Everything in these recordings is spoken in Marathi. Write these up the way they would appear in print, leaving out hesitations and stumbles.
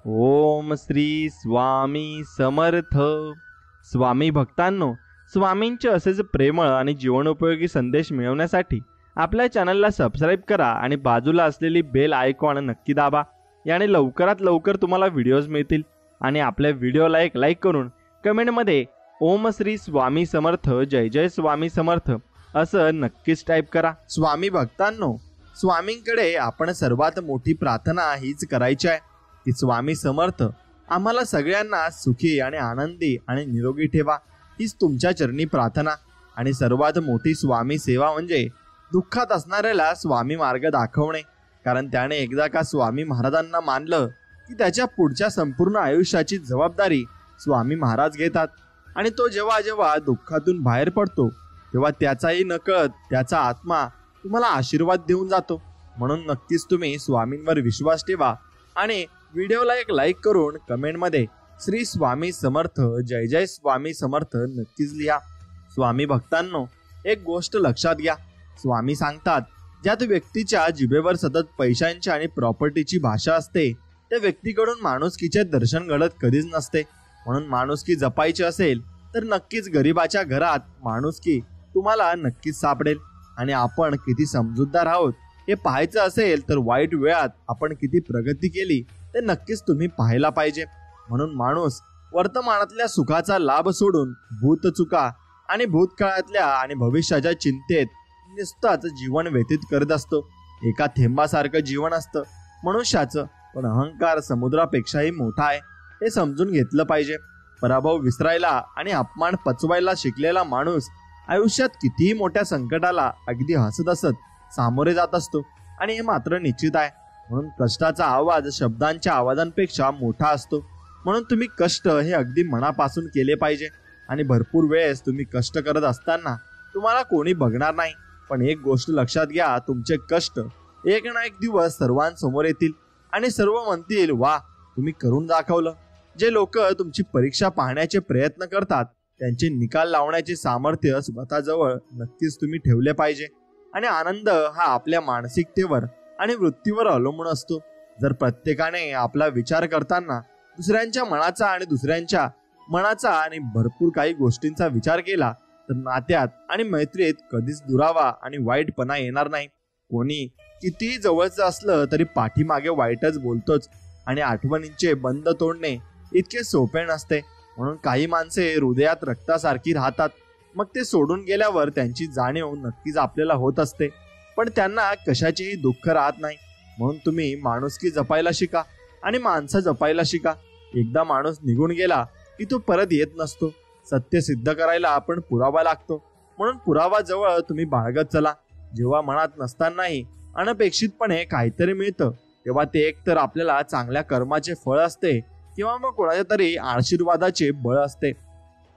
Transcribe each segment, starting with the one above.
ओम श्री स्वामी समर्थ. स्वामी भक्तांनो, स्वामींचे असेच प्रेमळ आणि जीवनोपयोगी संदेश मिळवण्यासाठी आपल्या चॅनलला सबस्क्राईब करा आणि बाजूला असलेली बेल आयकॉन नक्की दाबा. याने लवकरात लवकर तुम्हाला व्हिडिओज मिळतील. आणि आपल्या व्हिडिओला एक लाईक करून कमेंटमध्ये ओम श्री स्वामी समर्थ, जय जय स्वामी समर्थ असं नक्कीच टाईप करा. स्वामी भक्तांनो, स्वामींकडे आपण सर्वात मोठी प्रार्थना हीच करायची आहे की स्वामी समर्थ आम्हाला सगळ्यांना सुखी आणि आनंदी आणि निरोगी ठेवा. हीच तुमच्या चरणी प्रार्थना. आणि सर्वात मोठी स्वामी सेवा म्हणजे दुःखात असणाऱ्याला स्वामी मार्ग दाखवणे. कारण त्याने एकदा का स्वामी महाराजांना मानलं की त्याच्या पुढच्या संपूर्ण आयुष्याची जबाबदारी स्वामी महाराज घेतात. आणि तो जेव्हा जेव्हा दुःखातून बाहेर पडतो तेव्हा त्याचाही नकळत त्याचा आत्मा तुम्हाला आशीर्वाद देऊन जातो. म्हणून नक्कीच तुम्ही स्वामींवर विश्वास ठेवा आणि व्हिडिओला एक लाईक करून कमेंटमध्ये श्री स्वामी समर्थ, जय जय स्वामी समर्थ नक्कीच लिहा. स्वामी भक्तांनो, एक गोष्ट लक्षात घ्या. स्वामी सांगतात, ज्यात व्यक्तीच्या जिभेवर सतत पैशांची आणि प्रॉपर्टीची भाषा असते त्या व्यक्तीकडून माणुसकीचे दर्शन घडत कधीच नसते. म्हणून माणुसकी जपायची असेल तर नक्कीच गरिबाच्या घरात माणुसकी तुम्हाला नक्कीच सापडेल. आणि आपण किती समजूतदार आहोत हे पाहायचं असेल तर वाईट वेळात आपण किती प्रगती केली ते नक्कीच तुम्ही पाहायला पाहिजे. म्हणून माणूस वर्तमानातल्या सुखाचा लाभ सोडून भूत चुका आणि भूतकाळातल्या आणि भविष्याच्या चिंतेत नुसताच जीवन व्यतीत करत असतो. एका थेंबासारखं जीवन असतं मनुष्याचं, पण अहंकार समुद्रापेक्षाही मोठा आहे हे समजून घेतलं पाहिजे. पराभव विसरायला आणि अपमान पचवायला शिकलेला माणूस आयुष्यात कितीही मोठ्या संकटाला अगदी हसत हसत सामोरे जात असतो. आणि हे मात्र निश्चित आहे. म्हणून कष्टाचा आवाज शब्दांच्या आवाजांपेक्षा मोठा असतो. म्हणून तुम्ही कष्ट हे अगदी मनापासून केले पाहिजे. आणि भरपूर वेळेस तुम्ही कष्ट करत असताना तुम्हाला कोणी बघणार नाही. पण एक गोष्ट लक्षात घ्या, तुमचे कष्ट एक ना एक दिवस सर्वांसमोर येतील आणि सर्व म्हणतील, वा तुम्ही करून दाखवलं. जे लोक तुमची परीक्षा पाहण्याचे प्रयत्न करतात त्यांचे निकाल लावण्याचे सामर्थ्य स्वतःजवळ नक्कीच तुम्ही ठेवले पाहिजे. आणि आनंद हा आपल्या मानसिकतेवर आणि वृत्तीवर अवलंबून असतो. जर प्रत्येकाने आपला विचार करताना दुसऱ्यांच्या मनाचा आणि भरपूर काही गोष्टींचा विचार केला तर नात्यात आणि मैत्रीत कधीच दुरावा आणि वाईटपणा येणार नाही. कोणी कितीही जवळचं असलं तरी पाठीमागे वाईटच बोलतोच. आणि आठवणींचे बंद तोडणे इतके सोपे नसते. म्हणून काही माणसे हृदयात रक्तासारखी राहतात, मग ते सोडून गेल्यावर त्यांची जाणीव नक्कीच आपल्याला होत असते, पण त्यांना कशाचेही दुःख राहत नाही. म्हणून तुम्ही माणुसकी जपायला शिका आणि माणसं जपायला शिका. एकदा माणूस निघून गेला की तो परत येत नसतो. सत्य सिद्ध करायला आपण पुरावा लागतो. म्हणून पुरावा जवळ तुम्ही बाळगत चला. जेव्हा मनात नसतानाही अनपेक्षितपणे काहीतरी मिळतं तेव्हा ते एकतर आपल्याला चांगल्या कर्माचे फळ असते किंवा मग कोणाच्या तरी आशीर्वादाचे बळ असते.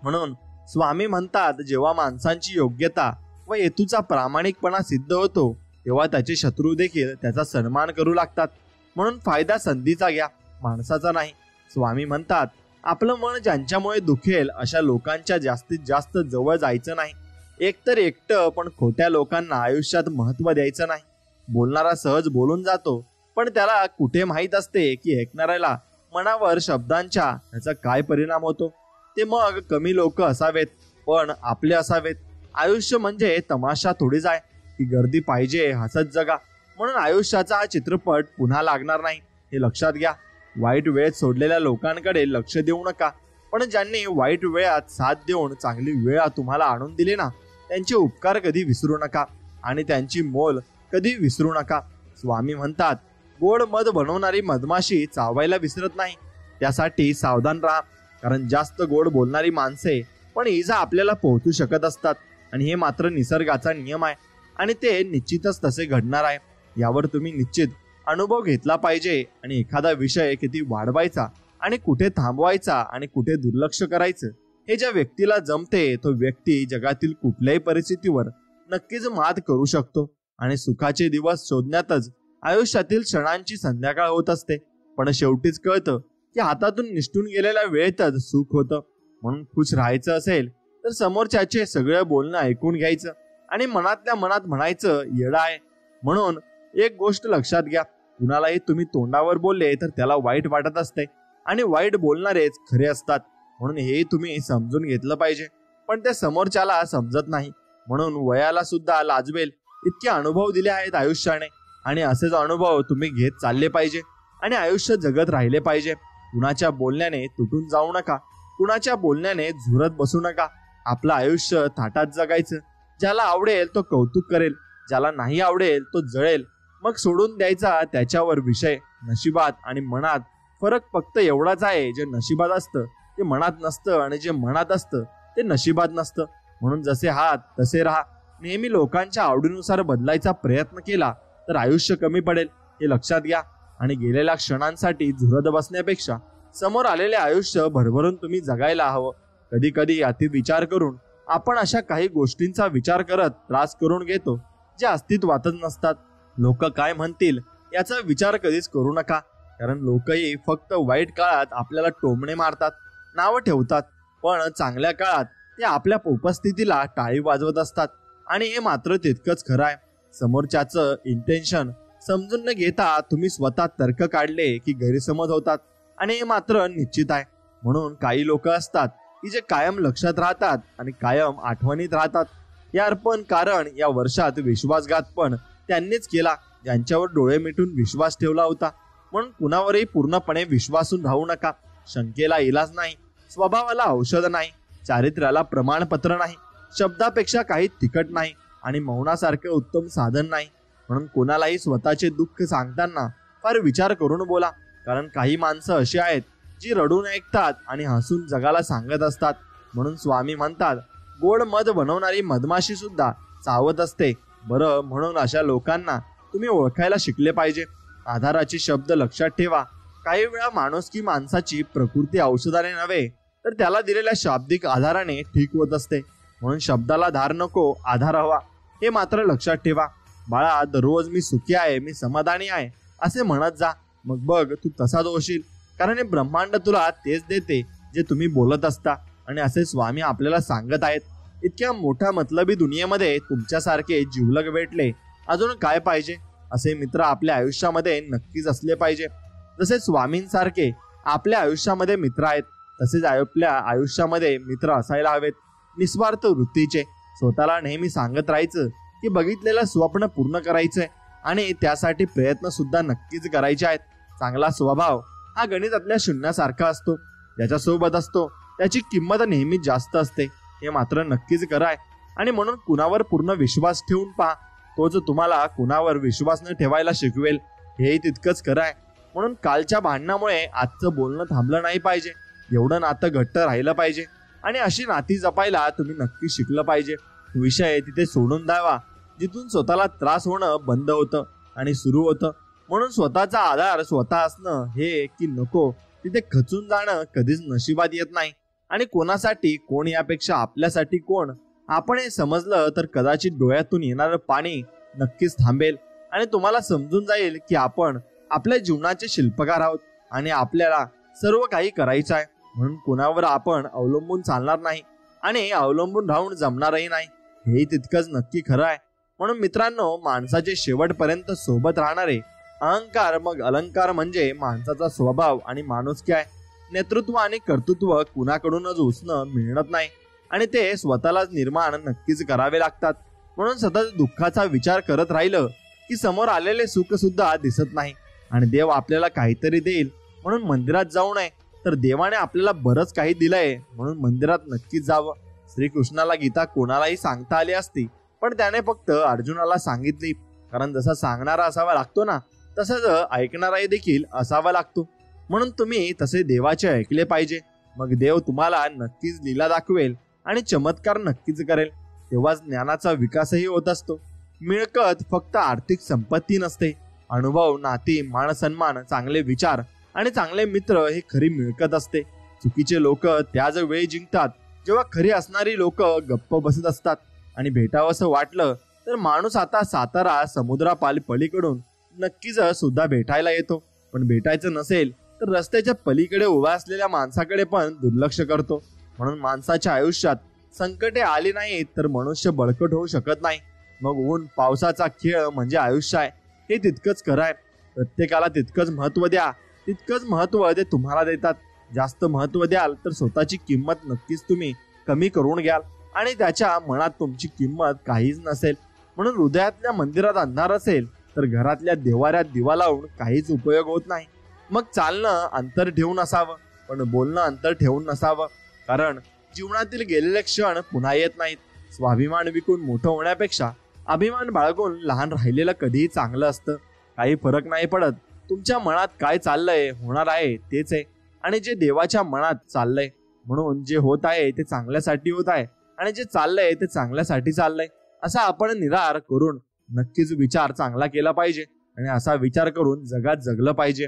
म्हणून स्वामी म्हणतात, जेव्हा माणसांची योग्यता व हेतूचा प्रामाणिकपणा सिद्ध होतो तेव्हा त्याचे शत्रू देखील त्याचा सन्मान करू लागतात. म्हणून फायदा संधीचा घ्या, माणसाचा नाही. स्वामी म्हणतात, आपलं मन ज्यांच्यामुळे दुखेल अशा लोकांच्या जास्तीत जास्त जवळ जायचं नाही. एकतर एकटं पण खोट्या लोकांना आयुष्यात महत्त्व द्यायचं नाही. बोलणारा सहज बोलून जातो, पण त्याला कुठे माहीत असते की ऐकणाऱ्याला मनावर शब्दांच्या त्याचा काय परिणाम होतो. ते मग कमी लोक असावेत पण आपले असावेत. आयुष्य म्हणजे तमाशा थोडीच आहे की गर्दी पाहिजे हसत जगा. म्हणून आयुष्याचा हा चित्रपट पुन्हा लागणार नाही हे लक्षात घ्या. वाईट वेळेत सोडलेल्या लोकांकडे लक्ष देऊ नका, पण ज्यांनी वाईट वेळात साथ देऊन चांगली वेळ तुम्हाला आणून दिली ना, त्यांचे उपकार कधी विसरू नका आणि त्यांची मोल कधी विसरू नका. स्वामी म्हणतात, गोड मध बनवणारी मधमाशी चावायला विसरत नाही. त्यासाठी सावधान राहा, कारण जास्त गोड बोलणारी माणसे पण इजा आपल्याला पोहोचू शकत असतात. आणि हे मात्र निसर्गाचा नियम आहे आणि ते निश्चितच तसे घडणार आहे. यावर तुम्ही निश्चित अनुभव घेतला पाहिजे. आणि एखादा विषय किती वाढवायचा आणि कुठे थांबवायचा आणि कुठे दुर्लक्ष करायचं हे ज्या व्यक्तीला जमते तो व्यक्ती जगातील कुठल्याही परिस्थितीवर नक्कीच मात करू शकतो. आणि सुखाचे दिवस शोधण्यातच आयुष्यातील क्षणांची संध्याकाळ होत असते. पण शेवटीच कळतं की हातातून निसटून गेलेल्या वेळेतच सुख होतं. म्हणून खुश राहायचं असेल तर समोरच्याचे सगळं बोलणं ऐकून घ्यायचं आणि मनातल्या मनात म्हणायचं, येडा आहे. म्हणून एक गोष्ट लक्षात घ्या, कुणालाही तुम्ही तोंडावर बोलले तर त्याला वाईट वाटत असते आणि वाईट बोलणारेच खरे असतात, म्हणून हे तुम्ही समजून घेतलं पाहिजे. पण त्या समोरच्याला समजत नाही, म्हणून वयाला सुद्धा लाजवेल इतके अनुभव दिले आहेत आयुष्याने, आणि असेच अनुभव तुम्ही घेत चालले पाहिजे आणि आयुष्य जगत राहिले पाहिजे. कुणाच्या बोलण्याने तुटून जाऊ नका, कुणाच्या बोलण्याने झुरत बसू नका. आपलं आयुष्य थाटात जगायचं. ज्याला आवडेल तो कौतुक करेल, ज्याला नाही आवडेल तो जळेल, मग सोडून द्यायचा त्याच्यावर विषय. नशिबात आणि मनात फरक फक्त एवढाच आहे, जे नशिबात असतं ते मनात नसतं आणि जे मनात असतं ते नशिबात नसतं. म्हणून जसे आहात तसे राहा. नेहमी लोकांच्या आवडीनुसार बदलायचा प्रयत्न केला तर आयुष्य कमी पडेल, हे लक्षात घ्या. आणि गेलेल्या क्षणांसाठी झुरत बसण्यापेक्षा समोर आलेले आयुष्य भरभरून तुम्ही जगायला हवं. कधी कधी अति विचार करून आपण अशा काही गोष्टींचा विचार करत त्रास करून घेतो जे अस्तित्वातच नसतात. लोक काय म्हणतील याचा विचार कधीच करू नका, कारण लोकही फक्त वाईट काळात आपल्याला टोमणे मारतात, नावं ठेवतात, पण चांगल्या काळात ते आपल्या उपस्थितीला टाळी वाजवत असतात. आणि हे मात्र तितकंच खरं आहे. समोरच्याचं इंटेन्शन समजून न घेता तुम्ही स्वतः तर्क काढले की गैरसमज होतात, आणि हे मात्र निश्चित आहे. म्हणून काही लोक असतात की जे कायम लक्षात राहतात आणि कायम आठवणीत राहतात. यार पण कारण या वर्षात विश्वासघात पण त्यांनीच केला, ज्यांच्यावर डोळे मिटून विश्वास ठेवला होता. म्हणून कुणावरही पूर्णपणे विश्वासून राहू नका. शंकेला इलाज नाही, स्वभावाला औषध नाही, चारित्र्याला प्रमाणपत्र नाही, शब्दापेक्षा काही तिखट नाही, आणि मौनासारखे उत्तम साधन नाही. म्हणून कोणालाही स्वतःचे दुःख सांगताना फार विचार करून बोला, कारण काही माणसं अशी आहेत जी रडून ऐकतात आणि हसून जगाला सांगत असतात. म्हणून स्वामी म्हणतात, गोड मध बनवणारी मधमाशी सुद्धा चावत असते. बरं, म्हणून अशा लोकांना तुम्ही ओळखायला शिकले पाहिजे. आधाराचे शब्द लक्षात ठेवा. काही वेळा माणूस की माणसाची प्रकृती औषधाने नव्हे तर त्याला दिलेल्या शाब्दिक आधाराने ठीक होत असते. म्हणून शब्दाला धार नको, आधार हवा, हे मात्र लक्षात ठेवा. बाळा, दररोज मी सुखी आहे, मी समाधानी आहे असे म्हणत जा, मग बघ तू तसाच होशील, कारण हे ब्रह्मांड तुला तेच देते जे तुम्ही बोलत असता. आणि असे स्वामी आपल्याला सांगत आहेत. इतक्या मोठ्या मतलबी दुनियेमध्ये तुमच्यासारखे जिवलग भेटले अजून काय पाहिजे. असे मित्र आपल्या आयुष्यामध्ये नक्कीच असले पाहिजे. जसे स्वामींसारखे आपल्या आयुष्यामध्ये मित्र आहेत, तसेच आपल्या आयुष्यामध्ये मित्र असायला हवेत. निस्वार्थ वृत्तीचे, स्वतःला नेहमी सांगत राहायचं की बघितलेलं स्वप्न पूर्ण करायचंय आणि त्यासाठी प्रयत्न सुद्धा नक्कीच करायचे आहेत. चांगला स्वभाव हा गणितातल्या शून्यासारखा असतो, ज्याच्यासोबत असतो त्याची किंमत नेहमी जास्त असते, हे मात्र नक्कीच खरं आहे. आणि म्हणून कुणावर पूर्ण विश्वास ठेवून पहा, तोच तुम्हाला कुणावर विश्वास न ठेवायला शिकवेल, हेही तितकंच खरं आहे. म्हणून कालच्या भांडणामुळे आजचं बोलणं थांबलं नाही पाहिजे, एवढं नातं घट्ट राहिलं पाहिजे. आणि अशी नाती जपायला तुम्ही नक्की शिकलं पाहिजे. विषय तिथे सोडून द्यावा जिथून स्वतःला त्रास होणं बंद होतं आणि सुरू होतं. म्हणून स्वतःचा आधार स्वतः असणं हे की नको तिथे खचून जाणं कधीच नशिबात येत नाही. आणि कोणासाठी कोण यापेक्षा आपल्यासाठी कोण, आपण हे समजलं तर कदाचित डोळ्यातून येणारं पाणी नक्कीच थांबेल आणि तुम्हाला समजून जाईल की आपण आपल्या जीवनाचे शिल्पकार आहोत आणि आपल्याला सर्व काही करायचं आहे. म्हणून कोणावर आपण अवलंबून चालणार नाही आणि अवलंबून राहून जमणारही नाही, हेही तितकंच नक्की खरं आहे. म्हणून मित्रांनो, माणसाचे शेवटपर्यंत सोबत राहणारे अहंकार मग अलंकार म्हणजे माणसाचा स्वभाव आणि माणुसकी आहे. नेतृत्व आणि कर्तृत्व कुणाकडूनच उसणं मिळत नाही आणि ते स्वतःलाच निर्माण नक्कीच करावे लागतात. म्हणून सतत दुःखाचा विचार करत राहिलं की समोर आलेले सुख सुद्धा दिसत नाही आणि देव आपल्याला काहीतरी देईल म्हणून मंदिरात जाऊ नये, तर देवाने आपल्याला बरंच काही दिलंय म्हणून मंदिरात नक्कीच जावं. श्रीकृष्णाला गीता कोणालाही सांगता आली असती, पण त्याने फक्त अर्जुनाला सांगितली, कारण जसा सांगणारा असावा लागतो ना, तसंच ऐकणाराही देखील असावा लागतो. म्हणून तुम्ही तसे देवाचे ऐकले पाहिजे. मग देव तुम्हाला नक्कीच लीला दाखवेल आणि चमत्कार नक्कीच करेल. तेव्हाच ज्ञानाचा विकासही होत असतो. मिळकत फक्त आर्थिक संपत्ती नसते. अनुभव, नाती, मान सन्मान, चांगले विचार आणि चांगले मित्र हे खरी मिळकत असते. चुकीचे लोक त्याच वेळी जिंकतात जेव्हा खरी असणारी लोक गप्प बसत असतात. आणि भेटावंसं वाटलं तर माणूस आता सातारा समुद्रापाल पलीकडून नक्कीच सुद्धा भेटायला येतो, पण भेटायचं नसेल तर रस्त्याच्या पलीकडे उभा असलेल्या माणसाकडे पण दुर्लक्ष करतो. म्हणून माणसाच्या आयुष्यात संकटे आली नाहीत तर मनुष्य बळकट होऊ शकत नाही. मग ऊन पावसाचा खेळ म्हणजे आयुष्य आहे, हे तितकंच खरं आहे. प्रत्येकाला तितकंच महत्त्व द्या, तितकंच महत्त्व ते तुम्हाला देतात. जास्त महत्त्व द्याल तर स्वतःची किंमत नक्कीच तुम्ही कमी करून घ्याल आणि त्याच्या मनात तुमची किंमत काहीच नसेल. म्हणून हृदयातल्या मंदिरात अंधार असेल तर घरातल्या देवाऱ्यात दिवा लावून काहीच उपयोग होत नाही. मग चालणं अंतर ठेवून असावं, पण बोलणं अंतर ठेवून नसावं. कारण जीवनातील गेलेले क्षण पुन्हा येत नाहीत. स्वाभिमान विकून मोठं होण्यापेक्षा अभिमान बाळगून लहान राहिलेलं कधीही चांगलं असतं. काही फरक नाही पडत तुमच्या मनात काय चाललंय, होणार आहे तेच आहे. आणि जे देवाच्या मनात चाललंय, म्हणून जे होत आहे ते चांगल्यासाठी होत आहे आणि जे चाललंय ते चांगल्यासाठी चाललंय, असा आपण निरार करून नक्कीच विचार चांगला केला पाहिजे आणि असा विचार करून जगात जगलं पाहिजे.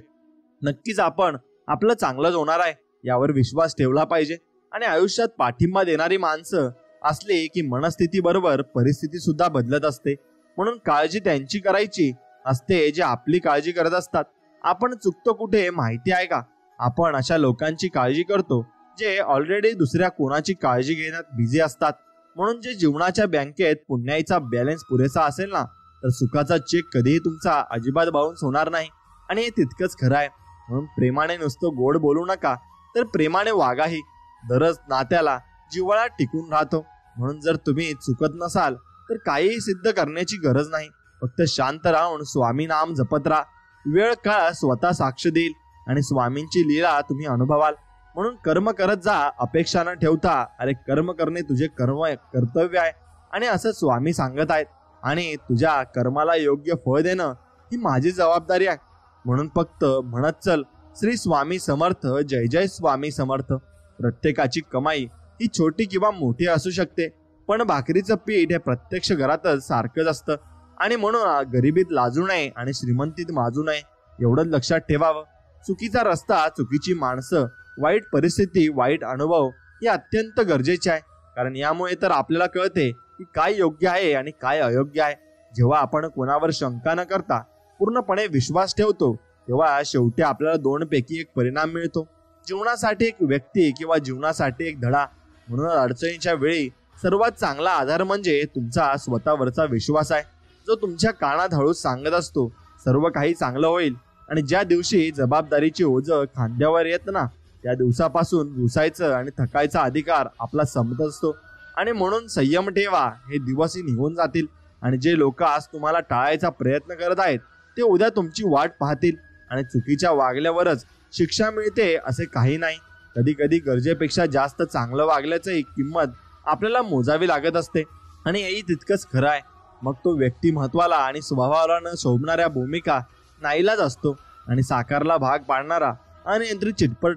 नक्कीच आपण आपलं चांगलंच होणार आहे यावर विश्वास ठेवला पाहिजे. आणि आयुष्यात पाठिंबा देणारी माणसं असली की मनस्थिती बरोबर परिस्थिती सुद्धा बदलत असते. म्हणून काळजी त्यांची करायची असते जे आपली काळजी करत असतात. आपण चुकतो कुठे माहिती आहे का? आपण अशा लोकांची काळजी करतो जे ऑलरेडी दुसऱ्या कोणाची काळजी घेण्यात बिझी असतात. म्हणून जे जीवनाच्या बँकेत पुण्याचा बॅलन्स पुरेसा असेल ना, तर सुखाचा चेक कधीही तुमचा अजिबात बाउन्स होणार नाही. आणि हे तितकंच खरं आहे. म्हणून प्रेमाने नुसतं गोड बोलू नका, तर प्रेमाने वागाही. दरच नात्याला जिव्हाळा टिकून राहतो. म्हणून जर तुम्ही चुकत नसाल तर काहीही सिद्ध करण्याची गरज नाही. फक्त शांत राहून स्वामी नाम जपत राहा. वेळ काळ स्वतः साक्ष देईल आणि स्वामींची लीला तुम्ही अनुभवाल. म्हणून कर्म करत जा, अपेक्षा न ठेवता. अरे कर्म करणे तुझे कर्तव्य आहे आणि असं स्वामी सांगत आहेत. आणि तुझ्या कर्माला योग्य फळ देणं ही माझी जबाबदारी आहे. म्हणून फक्त म्हणत चल, श्री स्वामी समर्थ, जय जय स्वामी समर्थ. प्रत्येकाची कमाई ही छोटी किंवा मोठी असू शकते, पण भाकरीचं पीठ हे प्रत्यक्ष घरातच सारखंच असतं. आणि म्हणून गरिबीत लाजू नये आणि श्रीमंतीत माजू नये, एवढंच लक्षात ठेवावं. चुकीचा रस्ता, चुकीची माणसं, वाईट परिस्थिती, वाईट अनुभव हे अत्यंत गरजेचे आहे. कारण यामुळे तर आपल्याला कळते की काय योग्य आहे आणि काय अयोग्य आहे. जेव्हा आपण कोणावर शंका न करता पूर्णपणे विश्वास ठेवतो, तेव्हा शेवटी आपल्याला दोनपैकी एक परिणाम मिळतो. जीवनासाठी एक व्यक्ती किंवा जीवनासाठी एक धडा. म्हणून अडचणीच्या वेळी सर्वात चांगला आधार म्हणजे तुमचा स्वतःवरचा विश्वास आहे, जो तुमच्या कानात हळूच सांगत असतो सर्व काही चांगलं होईल. आणि ज्या दिवशी जबाबदारीची ओझं खांद्यावर येत ना, त्या दिवसापासून रुसायचं आणि थकायचा अधिकार आपला संपत असतो. आणि म्हणून संयम ठेवा, हे दिवसही निघून जातील. आणि जे लोक आज तुम्हाला टाळायचा प्रयत्न करत आहेत ते उद्या तुमची वाट पाहतील. आणि चुकीच्या वागल्यावरच शिक्षा मिळते असे काही नाही. कधी कधी गरजेपेक्षा जास्त चांगलं वागल्याची किंमत आपल्याला मोजावी लागत असते. आणि हेही तितकंच खरं आहे. मग तो व्यक्तिमत्वाला आणि स्वभावाला न शोभणाऱ्या भूमिका नाईलाज असतो. आणि साकारला भाग पाडणारा अनियंत्रित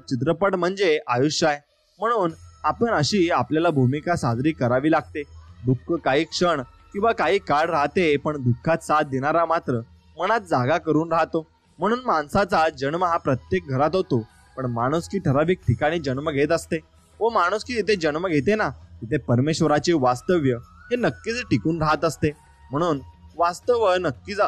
चित्रपट म्हणजे आयुष्य आहे. म्हणून आपण अशी आपल्याला भूमिका साजरी करावी लागते. दुःख काही क्षण किंवा काही काळ राहते, पण दुःखात साथ देणारा मात्र मनात जागा करून राहतो. म्हणून माणसाचा जन्म हा प्रत्येक घरात होतो, पण माणुसकी ठराविक ठिकाणी जन्म घेत असते. व माणुसकी जिथे जन्म घेते ना, तिथे परमेश्वराचे वास्तव्य हे नक्कीच टिकून राहत असते. म्हणून वास्तव नक्कीच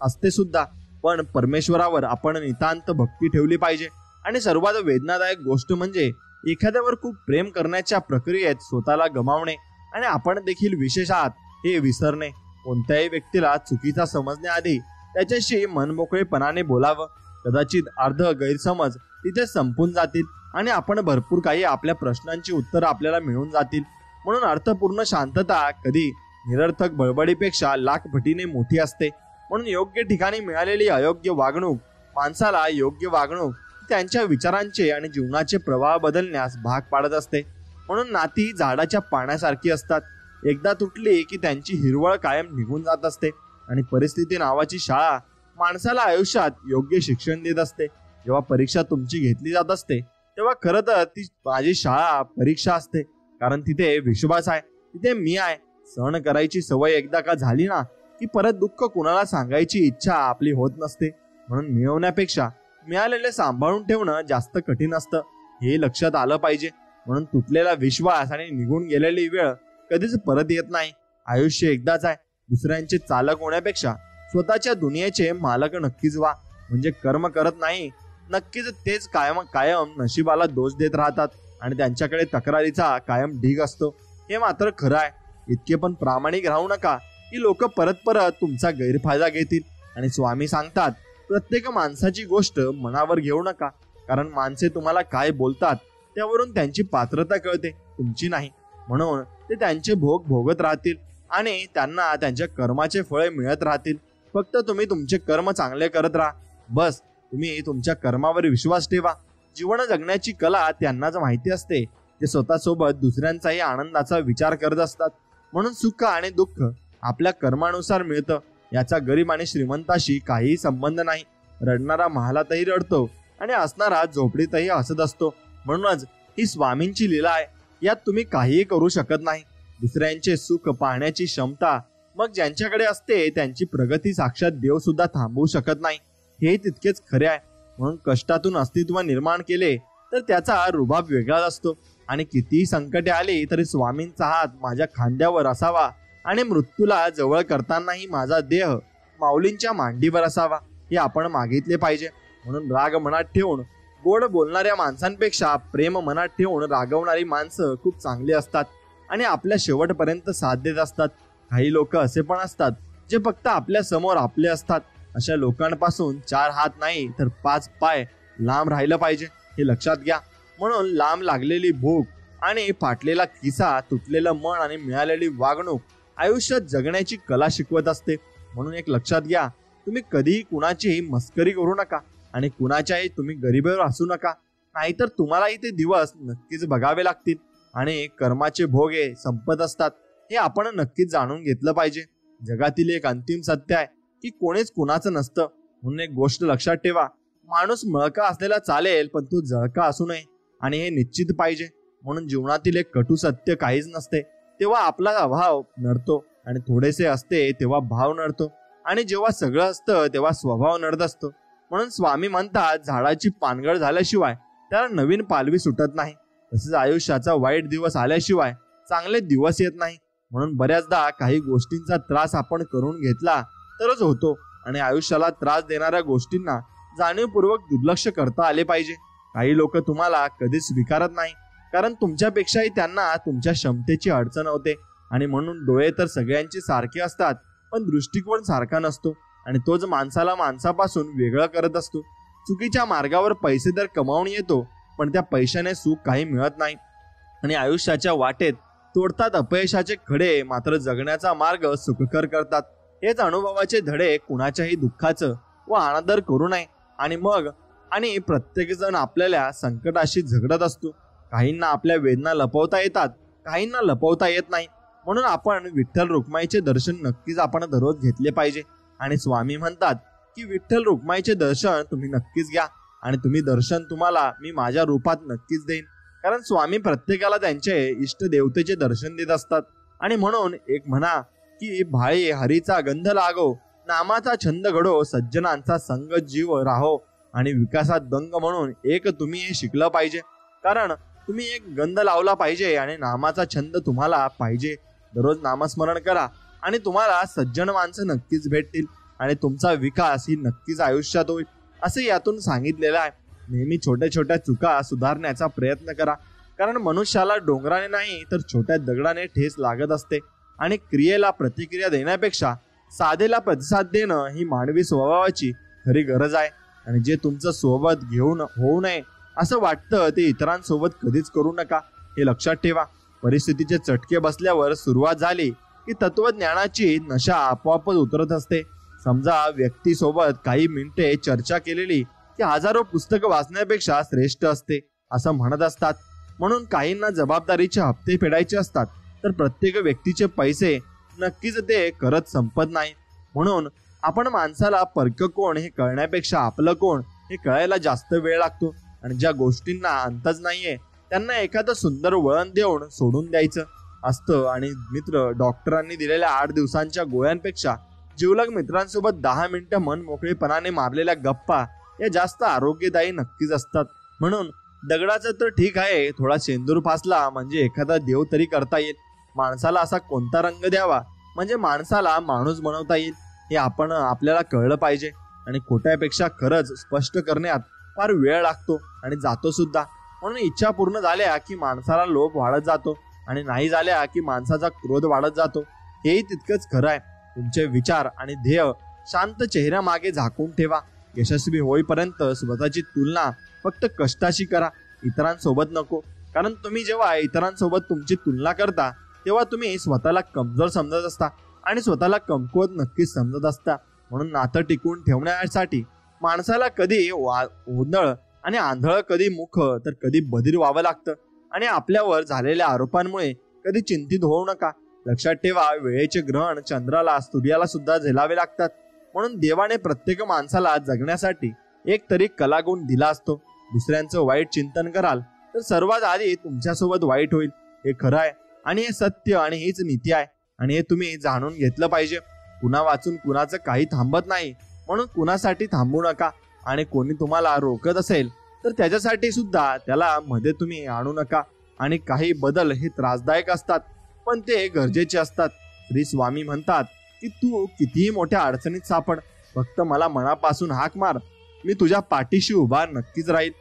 असते सुद्धा, पण परमेश्वरावर आपण नितांत भक्ती ठेवली पाहिजे. आणि सर्वात वेदनादायक गोष्ट म्हणजे एखाद्यावर खूप प्रेम करण्याच्या प्रक्रियेत स्वतःला गमावणे आणि आपण देखील विशेष आहात हे विसरणे. कोणत्याही व्यक्तीला चुकीचा समजण्याआधी त्याच्याशी मनमोकळेपणाने बोलावं. कदाचित अर्ध गैरसमज तिथे संपून जातील आणि आपण भरपूर काही आपल्या प्रश्नांची उत्तरं आपल्याला मिळून जातील. म्हणून अर्थपूर्ण शांतता कधी निरर्थक बडबडीपेक्षा लाख पटीने मोठी असते. म्हणून योग्य ठिकाणी मिळालेली अयोग्य वागणूक माणसाला योग्य वागणूक त्यांच्या विचारांचे आणि जीवनाचे प्रवाह बदलण्यास भाग पाडत असते. म्हणून नाती झाडाच्या पाण्यासारखी असतात. एकदा तुटली की त्यांची हिरवळ कायम निघून जात असते. आणि परिस्थिती नावाची शाळा माणसाला आयुष्यात योग्य शिक्षण देत असते. जेव्हा परीक्षा तुमची घेतली जात असते तेव्हा खरं तर ती माझी शाळा परीक्षा असते. कारण तिथे विश्वास आहे, तिथे मी आहे. सहन करायची सवय एकदा का झाली ना, की परत दुःख कुणाला सांगायची इच्छा आपली होत नसते. म्हणून मिळवण्यापेक्षा मिळालेले सांभाळून ठेवणं जास्त कठीण असतं, हे लक्षात आलं पाहिजे. म्हणून तुटलेला विश्वास आणि निघून गेलेली वेळ कधीच परत येत नाही. आयुष्य एकदाच आहे. दुसऱ्यांचे चालक होण्यापेक्षा स्वतःच्या दुनियेचे मालक नक्कीच व्हा. म्हणजे कर्म करत नाही, नक्कीच तेच कायम नशिबाला दोष देत राहतात आणि त्यांच्याकडे तक्रारीचा कायम ढीग असतो. हे मात्र खरं आहे. इतके पण प्रामाणिक राहू नका की लोक परत तुमचा गैरफायदा घेतील. आणि स्वामी सांगतात प्रत्येक माणसाची गोष्ट मनावर घेऊ नका, कारण माणसे तुम्हाला काय बोलतात त्यावरून त्यांची पात्रता कळते, तुमची नाही. म्हणून ते त्यांचे भोग भोगत राहतील आणि त्यांना त्यांच्या कर्माचे फळे मिळत राहतील. फक्त तुम्ही तुमचे कर्म चांगले करत राहा, बस. तुम्ही तुमच्या कर्मावर विश्वास ठेवा. जीवन जगण्याची कला त्यांनाच माहिती असते, ते स्वतःसोबत दुसऱ्यांचाही आनंदाचा विचार करत असतात. म्हणून सुख आणि दुःख आपल्या कर्मानुसार मिळतं, याचा गरीब आणि श्रीमंताशी काहीही संबंध नाही. रडणारा महालातही रडतो आणि हसणारा झोपडीतही हसत असतो. म्हणूनच ही स्वामींची लीला आहे, यात तुम्ही काहीही करू शकत नाही. दुसऱ्यांचे सुख पाहण्याची क्षमता मग ज्यांच्याकडे असते त्यांची प्रगती साक्षात देव सुद्धा थांबवू शकत नाही, हे तितकेच खरे आहे. म्हणून कष्टातून अस्तित्व निर्माण केले तर त्याचा रुबाब वेगळाच असतो. आणि कितीही संकटे आली तरी स्वामींचा हात माझ्या खांद्यावर असावा आणि मृत्यूला जवळ करतानाही माझा देह माऊलींच्या मांडीवर असावा, हे आपण मागितले पाहिजे. म्हणून राग मनात ठेवून गोड बोलणाऱ्या माणसांपेक्षा प्रेम मनात ठेवून रागवणारी माणसं खूप चांगली असतात आणि आपल्या शेवटपर्यंत साथ देत असतात. काही लोक असे पण असतात जे फक्त आपल्या समोर आपले असतात. अशा लोकांपासून 4 हात नाही तर 5 पाय लांब राहिलं पाहिजे, हे लक्षात घ्या. म्हणून लांब लागलेली भूक आणि फाटलेला खिसा, तुटलेलं मन आणि मिळालेली वागणूक आयुष्यात जगण्याची कला शिकवत असते. म्हणून एक लक्षात घ्या, तुम्ही कधीही कुणाचीही मस्करी करू नका आणि कुणाच्याही तुम्ही गरिबीवर हसू नका, नाहीतर तुम्हालाही ते दिवस नक्कीच बघावे लागतील आणि कर्माचे भोग हे संपत असतात, हे आपण नक्कीच जाणून घेतलं पाहिजे. जगातील एक अंतिम सत्य आहे की कोणीच कुणाचं नसतं. म्हणून एक गोष्ट लक्षात ठेवा, माणूस मळका असलेला चालेल पण तो जळका असू नये, आणि हे निश्चित पाहिजे. म्हणून जीवनातील एक कटू सत्य काहीच नसते तेव्हा आपला अभाव नडतो, आणि थोडेसे असते तेव्हा भाव नडतो, आणि जेव्हा सगळं असतं तेव्हा स्वभाव नडत असतो. म्हणून स्वामी म्हणतात, झाडाची पानगळ झाल्याशिवाय त्याला नवीन पालवी सुटत नाही, तसेच आयुष्याचा वाईट दिवस आल्याशिवाय चांगले दिवस येत नाही. म्हणून बऱ्याचदा काही गोष्टींचा त्रास आपण करून घेतला तरच होतो, आणि आयुष्याला त्रास देणाऱ्या गोष्टींना जाणीवपूर्वक दुर्लक्ष करता आले पाहिजे. काही लोक तुम्हाला कधीच स्वीकारत नाही, कारण तुमच्यापेक्षाही त्यांना तुमच्या क्षमतेची अडचण होते. आणि म्हणून डोळे तर सगळ्यांचे सारखे असतात, पण दृष्टिकोन सारखा नसतो, आणि तोच माणसाला माणसापासून वेगळं करत असतो. चुकीच्या मार्गावर पैसे तर कमावून येतो, पण त्या पैशाने सुख काही मिळत नाही, आणि आयुष्याच्या वाटेत तोडतात अपयशाचे खडे, मात्र जगण्याचा मार्ग सुखकर करतात. हेच अनुभवाचे धडे. कुणाच्याही दुःखाचं व अनादर करू नये. आणि प्रत्येकजण आपल्याला संकटाशी झगडत असतो. काहींना आपल्या वेदना लपवता येतात, काहींना लपवता येत नाही. म्हणून आपण विठ्ठल रुक्माईचे दर्शन नक्कीच आपण दररोज घेतले पाहिजे. आणि स्वामी म्हणतात की विठ्ठल रुक्माईचे दर्शन तुम्ही नक्कीच घ्या, आणि तुम्ही दर्शन तुम्हाला मी माझ्या रूपात नक्कीच देईन. कारण स्वामी प्रत्येकाला त्यांचे इष्ट देवतेचे दर्शन देत असतात. आणि म्हणून एक म्हणा की भाळे हरीचा गंध लागो, नामाचा छंद घडो, सज्जनांचा संग जीव राहो, आणि विकासात दंग म्हणून एक तुम्ही हे शिकलं पाहिजे. कारण तुम्ही एक गंध लावला पाहिजे आणि नामाचा छंद तुम्हाला पाहिजे. दररोज नामस्मरण करा आणि तुम्हाला सज्जन माणसं नक्कीच भेटतील, आणि तुमचा विकास ही नक्कीच आयुष्यात होईल, असे यातून सांगितलेलं आहे. नेहमी छोट्या छोट्या चुका सुधारण्याचा प्रयत्न करा, कारण मनुष्याला डोंगराने नाही तर छोट्या दगडाने ठेस लागत असते, आणि क्रियेला प्रतिक्रिया देण्यापेक्षा साधेला प्रतिसाद देणं ही मानवी स्वभावाची खरी गरज आहे. आणि जे तुमचं सोबत घेऊन होऊ नये असं वाटतं ते इतरांसोबत कधीच करू नका, हे लक्षात ठेवा. परिस्थितीचे चटके बसल्यावर सुरुवात झाली की तत्वज्ञानाची नशा आपोआपच उतरत असते. समजा व्यक्तीसोबत काही मिनिटे चर्चा केलेली की हजारो पुस्तकं वाचण्यापेक्षा श्रेष्ठ असते, असं म्हणत असतात. म्हणून काहींना जबाबदारीचे हप्ते फेडायचे असतात, तर प्रत्येक व्यक्तीचे पैसे नक्कीच ते करत संपत नाही. म्हणून आपण माणसाला परक कोण हे कळण्यापेक्षा आपलं कोण हे कळायला जास्त वेळ लागतो. आणि ज्या गोष्टींना अंतच नाहीये त्यांना एखादं सुंदर वळण देऊन सोडून द्यायचं असतं. आणि मित्र डॉक्टरांनी दिलेल्या 8 दिवसांच्या गोळ्यांपेक्षा जीवलग मित्रांसोबत 10 मिनिटं मन मोकळेपणाने मारलेल्या गप्पा या जास्त आरोग्यदायी नक्कीच असतात. म्हणून दगडाचं तर ठीक आहे, थोडा शेंदूर फासला म्हणजे एखादा देव तरी करता येईल. माणसाला असा कोणता रंग द्यावा म्हणजे माणसाला माणूस बनवता येईल, हे आपण आपल्याला कळलं पाहिजे. आणि खोट्यापेक्षा खरंच स्पष्ट करण्यात फार वेळ लागतो आणि जातो सुद्धा. म्हणून इच्छा पूर्ण झाल्या की माणसाला लोभ वाढत जातो, आणि नाही झाल्या की माणसाचा क्रोध वाढत जातो. हेही तितकंच खरं आहे. तुमचे विचार आणि ध्येय शांत चेहऱ्यामागे झाकून ठेवा, यशस्वी होईपर्यंत स्वतःची तुलना फक्त कष्टाशी करा, इतरांसोबत नको. कारण तुम्ही जेव्हा इतरांसोबत तुमची तुलना करता तेव्हा तुम्ही स्वतःला कमजोर समजत असता आणि स्वतःला कमकुवत नक्कीच समजत असता. म्हणून नातं टिकवून ठेवण्यासाठी माणसाला कधी उंदळ आणि आंधळ, कधी मुख तर कधी बधीर व्हावं लागतं. आणि आपल्यावर झालेल्या आरोपांमुळे कधी चिंतित होऊ नका. लक्षात ठेवा, वेळेचे ग्रहण चंद्राला, सूर्याला सुद्धा झेलावे लागतात. म्हणून देवाने प्रत्येक माणसाला जगण्यासाठी एक तरी कलागुण दिला असतो. दुसऱ्यांचं वाईट चिंतन कराल तर सर्वात आधी तुमच्यासोबत वाईट होईल. हे खरं आहे आणि हे सत्य आणि हीच नीती आहे आणि हे तुम्ही जाणून घेतलं पाहिजे. कुणा वाचून कुणाचं काही थांबत नाही, म्हणून कुणासाठी थांबू नका. आणि कोणी तुम्हाला रोखत असेल तर त्याच्यासाठी सुद्धा त्याला मध्ये तुम्ही आणू नका. आणि काही बदल हे त्रासदायक असतात पण ते गरजेचे असतात. श्री स्वामी म्हणतात की तू कितीही मोठ्या अडचणीत सापड, फक्त मला मनापासून हाक मार, मी तुझ्या पाठीशी उभा नक्कीच राहील.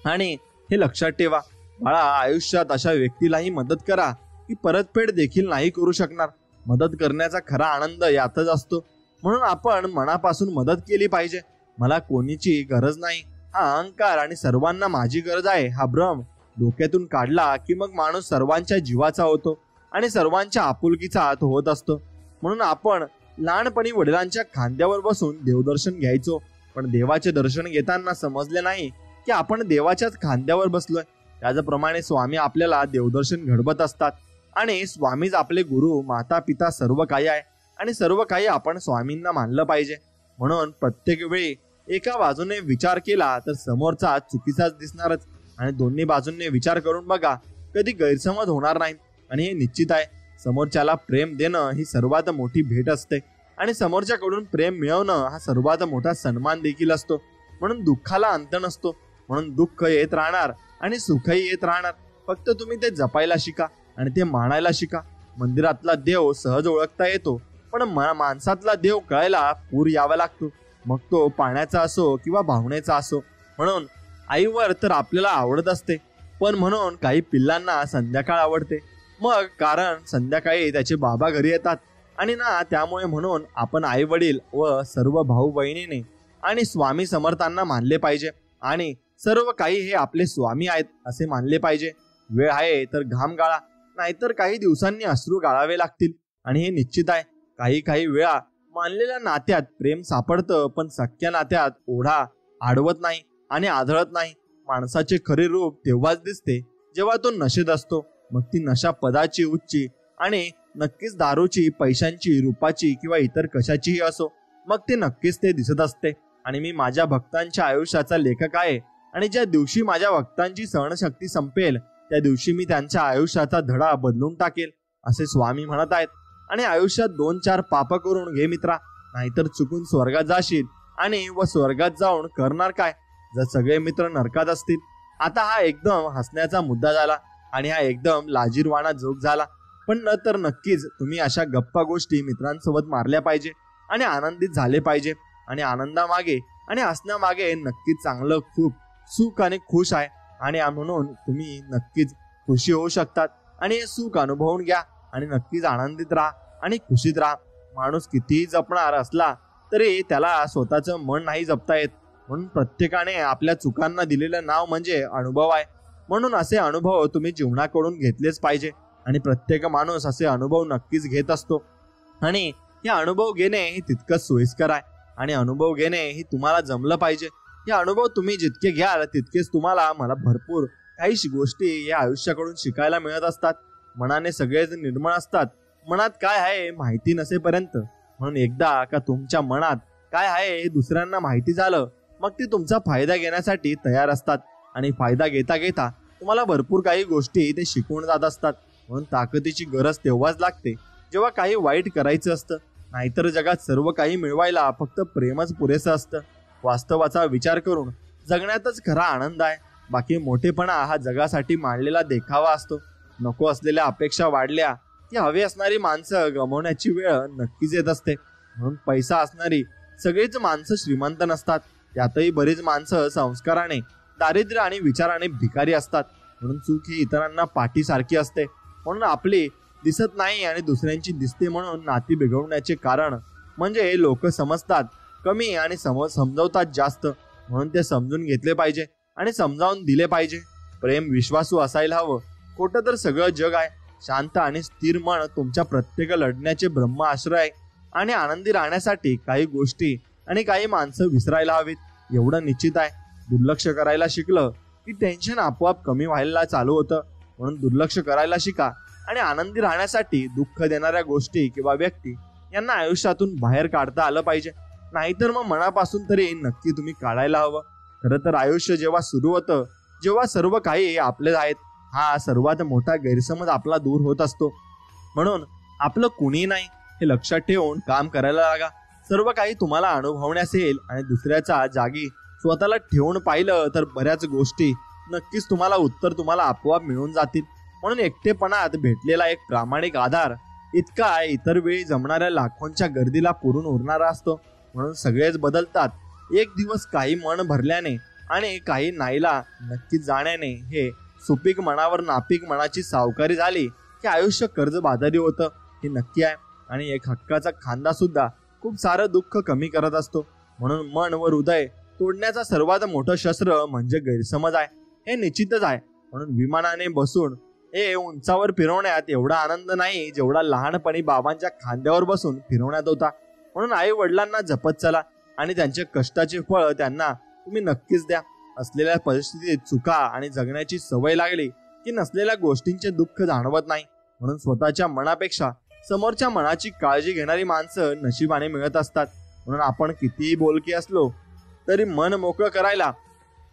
आणि हे लक्षात ठेवा बाळा, आयुष्यात अशा व्यक्तीलाही मदत करा की परतफेड देखील नाही करू शकणार. मदत करण्याचा खरा आनंद यातच असतो. म्हणून आपण मनापासून मदत केली पाहिजे. मला कोणीची गरज नाही हा अहंकार आणि सर्वांना माझी गरज आहे हा भ्रम डोक्यातून काढला की मग माणूस सर्वांच्या जीवाचा होतो आणि सर्वांच्या आपुलकीचा तो होत असतो. म्हणून आपण लहानपणी वडिलांच्या खांद्यावर बसून देवदर्शन घ्यायचो, पण देवाचे दर्शन घेताना समजले नाही की आपण देवाच्याच खांद्यावर बसलोय. त्याचप्रमाणे स्वामी आपल्याला देवदर्शन घडवत असतात आणि स्वामीच आपले गुरु, माता, पिता सर्व काही आहे आणि सर्व काही आपण स्वामींना मानलं पाहिजे. म्हणून प्रत्येक वेळी एका बाजूने विचार केला तर समोरचा चुकीचाच दिसणारच आणि दोन्ही बाजूंनी विचार करून बघा, कधी गैरसमज होणार नाही. आणि हे निश्चित आहे, समोरच्याला प्रेम देणं ही सर्वात मोठी भेट असते आणि समोरच्याकडून प्रेम मिळवणं हा सर्वात मोठा सन्मान देखील असतो. म्हणून दुःखाला अंत नसतो. म्हणून दुःख येत राहणार आणि सुखही येत राहणार. फक्त तुम्ही ते जपायला शिका आणि ते मानायला शिका. मंदिरातला देव सहज ओळखता येतो, पण माणसातला देव कळायला पूर यावा लागतो, मग तो पाण्याचा असो किंवा भावनेचा असो. म्हणून आईवर तर आपल्याला आवडत असते, पण म्हणून काही पिल्लांना संध्याकाळ आवडते. मग कारण संध्याकाळी त्याचे बाबा घरी येतात आणि ना, त्यामुळे म्हणून आपण आई वडील व सर्व भाऊ बहिणीने आणि स्वामी समर्थांना मानले पाहिजे आणि सर्व काही हे आपले स्वामी आहेत असे मानले पाहिजे. वेळ आहे तर घाम गाळा, नाहीतर काही दिवसांनी अश्रू गाळावे लागतील. आणि हे निश्चित आहे, काही काही वेळा मानलेल्या नात्यात प्रेम सापडतं, पण सख्या नात्यात ओढा आडवत नाही आणि आढळत नाही. माणसाचे खरे रूप तेव्हाच दिसते जेव्हा तो नशेत असतो. मग ती नशा पदाची, उच्ची आणि नक्कीच दारूची, पैशांची, रूपाची किंवा इतर कशाचीही असो, मग ते नक्कीच ते दिसत असते. आणि मी माझ्या भक्तांच्या आयुष्याचा लेखक आहे आणि ज्या दिवशी माझ्या भक्तांची सहनशक्ती संपेल त्या दिवशी मी त्यांच्या आयुष्याचा धडा बदलून टाकेल असे स्वामी म्हणत आहेत. आणि आयुष्यात 2-4 पाप करून घे मित्रा, नाहीतर चुकून स्वर्गात जाशील आणि स्वर्गात जाऊन करणार काय जर सगळे मित्र नरकात असतील. आता हा एकदम हसण्याचा मुद्दा झाला आणि हा एकदम लाजीरवाणा जोक झाला, पण तर नक्कीच तुम्ही अशा गप्पा गोष्टी मित्रांसोबत मारल्या पाहिजे आणि आनंदित झाले पाहिजे. आणि आनंदामागे आणि हसण्यामागे नक्कीच चांगलं खूप सुख आणि खुश आहे आणि म्हणून तुम्ही नक्कीच खुशी होऊ शकतात आणि हे सुख अनुभवून घ्या आणि नक्कीच आनंदित राहा आणि खुशीत राहा. माणूस कितीही जपणार असला तरी त्याला स्वतःचं मन नाही जपता येत. म्हणून प्रत्येकाने आपल्या चुकांना दिलेलं नाव म्हणजे अनुभव आहे. म्हणून असे अनुभव तुम्ही जीवनाकडून घेतलेच पाहिजे आणि प्रत्येक माणूस असे अनुभव नक्कीच घेत असतो आणि हे अनुभव घेणे हे तितकंच सोयीस्कर आहे आणि अनुभव घेणे हे तुम्हाला जमलं पाहिजे. हे अनुभव तुम्ही जितके घ्याल तितकेच तुम्हाला मला भरपूर काही गोष्टी या आयुष्याकडून शिकायला मिळत असतात. मनाने सगळेच निर्मळ असतात, मनात काय आहे माहिती नसेपर्यंत. म्हणून एकदा का तुमच्या मनात काय आहे हे दुसऱ्यांना माहिती झालं, मग ते तुमचा फायदा घेण्यासाठी तयार असतात आणि फायदा घेता घेता तुम्हाला भरपूर काही गोष्टी ते शिकवून जात असतात. म्हणून ताकदीची गरज तेव्हाच लागते जेव्हा काही वाईट करायचं असतं, नाहीतर जगात सर्व काही मिळवायला फक्त प्रेमच पुरेसं असतं. वास्तवाचा विचार करून जगण्यातच खरा आनंद आहे. बाकी मोठेपणा हा जगासाठी मांडलेला देखावा असतो. नको असलेल्या अपेक्षा वाढल्या की हवी असणारी माणसं गमावण्याची वेळ नक्कीच येत असते. म्हणून पैसा असणारी सगळीच माणसं श्रीमंत नसतात, त्यातही बरीच माणसं संस्काराने, दारिद्र्य आणि विचाराने भिकारी असतात. म्हणून चूक ही इतरांना पाठीसारखी असते. म्हणून आपली दिसत नाही आणि दुसऱ्यांची दिसते म्हणून नाती बिघडवण्याचे कारण म्हणजे लोक समजतात कमी आणि समजवतात जास्त, म्हणून ते समजून घेतले पाहिजे आणि समजावून दिले पाहिजे. प्रेम विश्वासू असायला हवं. खोटं तर सगळं जग आहे. शांत आणि स्थिर मन तुमच्या प्रत्येक लढण्याचे ब्रह्म आश्रय आहे. आणि आनंदी राहण्यासाठी काही गोष्टी आणि काही माणसं विसरायला हवीत, एवढं निश्चित आहे. दुर्लक्ष करायला शिकलं की टेन्शन आपोआप कमी व्हायला चालू होतं. म्हणून दुर्लक्ष करायला शिका आणि आनंदी राहण्यासाठी दुःख देणाऱ्या गोष्टी किंवा व्यक्ती यांना आयुष्यातून बाहेर काढता आलं पाहिजे. नाहीतर मग मनापासून तरी नक्की तुम्ही काढायला हवं. खरं तर आयुष्य जेव्हा सुरू होतं, जेव्हा सर्व काही आपलेच आहेत, हा सर्वात मोठा गैरसमज आपला दूर होत असतो. म्हणून आपलं कुणी नाही हे लक्षात ठेवून काम करायला लागा. सर्व काही तुम्हाला अनुभवण्यास येईल आणि दुसऱ्याच्या जागी स्वतःला ठेवून पाहिलं तर बऱ्याच गोष्टी नक्कीच तुम्हाला आपोआप मिळून जातील. म्हणून एकटेपणात भेटलेला एक प्रामाणिक आधार इतका इतर वेळी जमणाऱ्या लाखोंच्या गर्दीला पुरून उरणारा असतो. म्हणून सगळेच बदलतात. एक दिवस काही मन भरल्याने आणि काही नाहीला नक्कीच जाण्याने हे सुपीक मनावर नापीक मनाची सावकारी झाली की आयुष्य कर्जबाजारी होतं हे नक्की आहे. आणि एक हक्काचा खांदा सुद्धा खूप सारं दुःख कमी करत असतो. म्हणून मन व हृदय तोडण्याचा सर्वात मोठं शस्त्र म्हणजे गैरसमज आहे हे निश्चितच आहे. म्हणून विमानाने बसून हे उंचावर फिरवण्यात एवढा आनंद नाही जेवढा लहानपणी बाबांच्या खांद्यावर बसून फिरवण्यात होता. म्हणून आई वडिलांना जपत चला आणि त्यांचे कष्टाचे फळ त्यांना तुम्ही नक्कीच द्या. असलेल्या परिस्थितीत चुका आणि जगण्याची सवय लागली की नसलेल्या गोष्टींचे दुःख जाणवत नाही. म्हणून स्वतःच्या मनापेक्षा समोरच्या मनाची काळजी घेणारी माणसं नशिबाने मिळत असतात. म्हणून आपण कितीही बोलके असलो तरी मन मोकळं करायला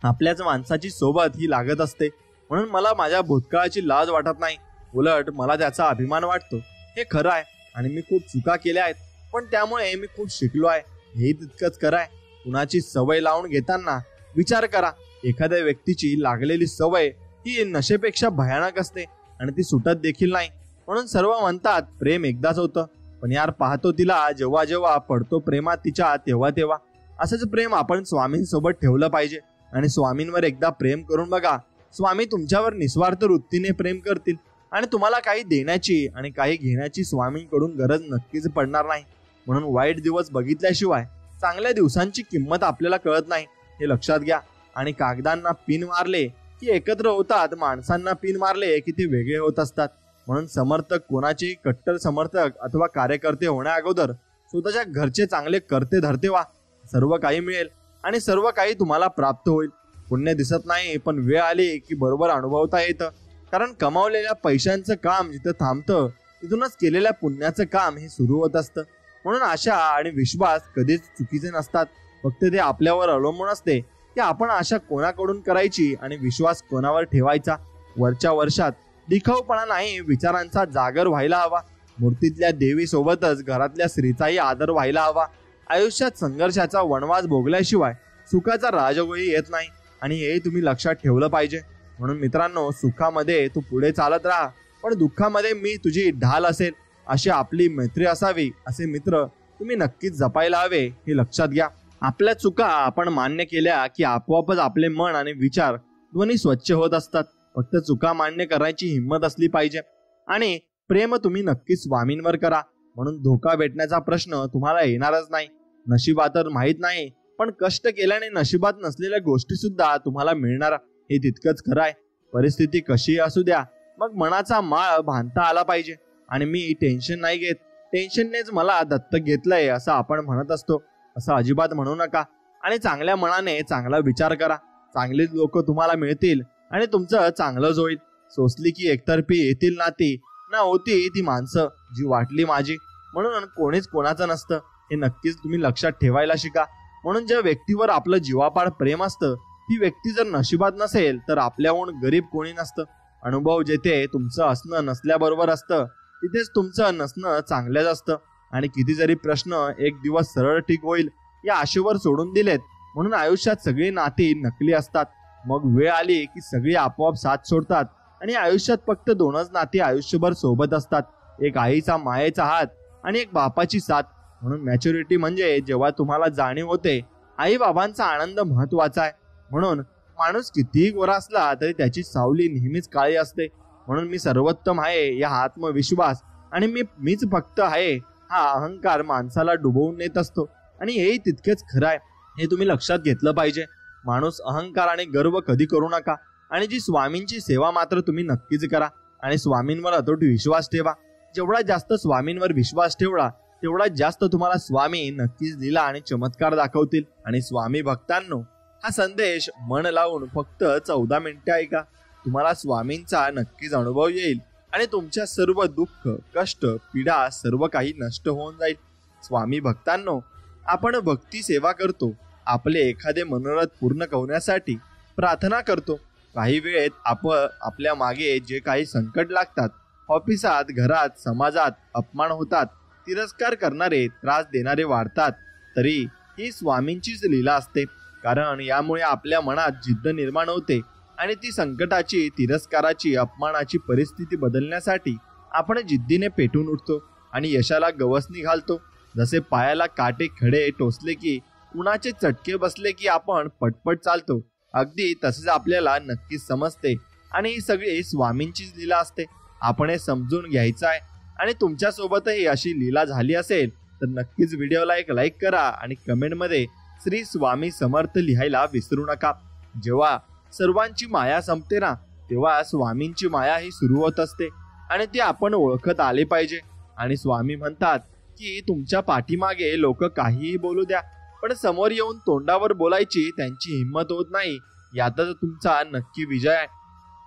आपल्याच माणसाची सोबत ही लागत असते. म्हणून मला माझ्या भूतकाळाची लाज वाटत नाही, उलट मला त्याचा अभिमान वाटतो. हे खरं आहे आणि मी खूप चुका केल्या आहेत, पण त्यामुळे मी खूप शिकलो आहे हेही तितकंच खरं आहे. कुणाची सवय लावून घेताना विचार करा. एखाद्या व्यक्तीची लागलेली सवय ही नशेपेक्षा भयानक असते आणि ती सुटत देखील नाही. म्हणून सर्व म्हणतात प्रेम एकदाच होतं, पण यार पाहतो तिला जेव्हा जेव्हा पडतो प्रेमात तिच्या तेव्हा तेव्हा. असंच प्रेम आपण स्वामींसोबत ठेवलं पाहिजे आणि स्वामींवर एकदा प्रेम करून बघा. स्वामी तुमच्यावर निस्वार्थ वृत्तीने प्रेम करतील आणि तुम्हाला काही देण्याची आणि काही घेण्याची स्वामींकडून गरज नक्कीच पडणार नाही. म्हणून वाईट दिवस बघितल्याशिवाय चांगल्या दिवसांची किंमत आपल्याला कळत नाही हे लक्षात घ्या. आणि कागदांना पिन मारले की एकत्र होतात, माणसांना पिन मारले की ते वेगळे होत असतात. म्हणून समर्थक कोणाचे कट्टर समर्थक अथवा कार्यकर्ते होण्या अगोदर स्वतःच्या घरचे चांगले करते धरते व्हा. सर्व काही मिळेल आणि सर्व काही तुम्हाला प्राप्त होईल. पुण्य दिसत नाही, पण वेळ आली की बरोबर अनुभवता येतं. कारण कमावलेल्या पैशांचं काम जिथं थांबतं तिथूनच केलेल्या पुण्याचं काम हे सुरू होत असतं. म्हणून आशा आणि विश्वास कधीच चुकीचे नसतात. फक्त ते आपल्यावर अवलंबून असते की आपण आशा कोणाकडून करायची आणि विश्वास कोणावर ठेवायचा. वरच्या वर्षात दिखाऊपणा नाही, विचारांचा जागर व्हायला हवा. मूर्तीतल्या देवी सोबतच घरातल्या स्त्रीचाही आदर व्हायला हवा. आयुष्यात संघर्षाचा वनवास भोगल्याशिवाय सुखाचा राजगोळी येत नाही आणि हे तुम्ही लक्षात ठेवलं पाहिजे. म्हणून मित्रांनो, सुखामध्ये तू पुढे चालत राहा, पण दुःखामध्ये मी तुझी ढाल असेल अशी आपली मैत्री असावी. असे मित्र तुम्ही नक्कीच जपायला हवे हे लक्षात घ्या. आपल्या चुका आपण मान्य केल्या की आपोआपच आपले मन आणि विचार दोन्ही स्वच्छ होत असतात. फक्त चुका मान्य करायची हिंमत असली पाहिजे. आणि प्रेम तुम्ही नक्कीच स्वामींवर करा. म्हणून धोका भेटण्याचा प्रश्न तुम्हाला येणारच नाही. नशिबात तर माहीत नाही, पण कष्ट केल्याने नशिबात नसलेल्या गोष्टी सुद्धा तुम्हाला मिळणार हे तितकंच खरं आहे. परिस्थिती कशी असू द्या, मग मनाचा माळ बांधता आला पाहिजे. आणि मी टेन्शन नाही घेत, टेन्शननेच मला दत्तक घेतलंय असं आपण म्हणत असतो, असं अजिबात म्हणू नका. आणि चांगल्या मनाने चांगला विचार करा. चांगलीच लोक तुम्हाला मिळतील आणि तुमचं चांगलंच होईल. सोसली की एकतर्फी येतील नाती, ना होती ती माणसं जी वाटली माझी. म्हणून कोणीच कोणाचं नसतं हे नक्कीच तुम्ही लक्षात ठेवायला शिका. म्हणून ज्या व्यक्तीवर आपलं जीवापाड प्रेम असतं ती व्यक्ती जर नशिबात नसेल तर आपल्याहून गरीब कोणी नसतं. अनुभव जेथे तुमचं असणं नसल्याबरोबर असतं तिथेच तुमचं नसणं चांगलंच असतं. आणि किती जरी प्रश्न एक दिवस सरळ ठीक होईल या आशेवर सोडून दिलेत, म्हणून आयुष्यात सगळी नाती नकली असतात. मग वेळ आली की सगळी आपोआप साथ सोडतात आणि आयुष्यात फक्त दोनच नाती आयुष्यभर सोबत असतात, एक आईचा मायेचा हात आणि एक बापाची साथ. म्हणून मॅच्युरिटी म्हणजे जेव्हा तुम्हाला जाणीव होते आई बाबांचा आनंद महत्वाचा आहे. म्हणून माणूस कितीही गोरा असला तरी त्याची सावली नेहमीच काळी असते. म्हणून मी सर्वोत्तम आहे या आत्मविश्वास आणि मीच फक्त आहे हा अहंकार माणसाला डुबवून नेत असतो. आणि हेही तितकेच खरं आहे. हे तुम्ही लक्षात घेतलं पाहिजे. माणूस अहंकार आणि गर्व कधी करू नका आणि जी स्वामींची सेवा मात्र तुम्ही नक्कीच करा आणि स्वामींवर अतूट विश्वास ठेवा. जेवढा जास्त स्वामींवर विश्वास ठेवला तेवढा जास्त तुम्हाला स्वामी नक्कीच लीला आणि चमत्कार दाखवतील. आणि स्वामी भक्तांनो, हा संदेश मन लावून फक्त 14 मिनिटे ऐका. तुम्हाला स्वामींचा नक्कीच अनुभव येईल आणि तुमच्या सर्व दुःख, कष्ट, पीडा सर्व काही नष्ट होऊन जाईल. स्वामी भक्तांनो, आपण भक्ती सेवा करतो, आपले एखादे मनोरथ पूर्ण करण्यासाठी प्रार्थना करतो. काही वेळेत आपण आपल्या मागे जे काही संकट लागतात, ऑफिसात, घरात, समाजात अपमान होतात, तिरस्कार करणारे, त्रास देणारे वाढतात, तरी ही स्वामींचीच लीला असते. कारण यामुळे आपल्या मनात जिद्द निर्माण होते आणि ती संकटाची, तिरस्काराची, अपमानाची परिस्थिती बदलण्यासाठी आपण जिद्दीने पेटून उठतो आणि यशाला गवसणी घालतो. जसे पायाला काटे खडे टोचले की, उन्हाचे चटके बसले की आपण पटपट चालतो, अगदी तसेच आपल्याला नक्कीच समजते आणि ही सगळी स्वामींचीच लीला असते. आपण हे समजून घ्यायचं आहे. आणि तुमच्यासोबतही अशी लीला झाली असेल तर नक्कीच व्हिडिओला एक लाईक करा आणि कमेंटमध्ये श्री स्वामी समर्थ लिहायला विसरू नका. जेव्हा सर्वांची माया संपते ना, तेव्हा स्वामींची माया ही सुरू होत असते आणि ती आपण ओळखत आले पाहिजे. आणि स्वामी म्हणतात की तुमच्या पाठीमागे लोक काहीही बोलू द्या, पण समोर येऊन तोंडावर बोलायची त्यांची हिंमत होत नाही. यातच तुमचा नक्की विजय आहे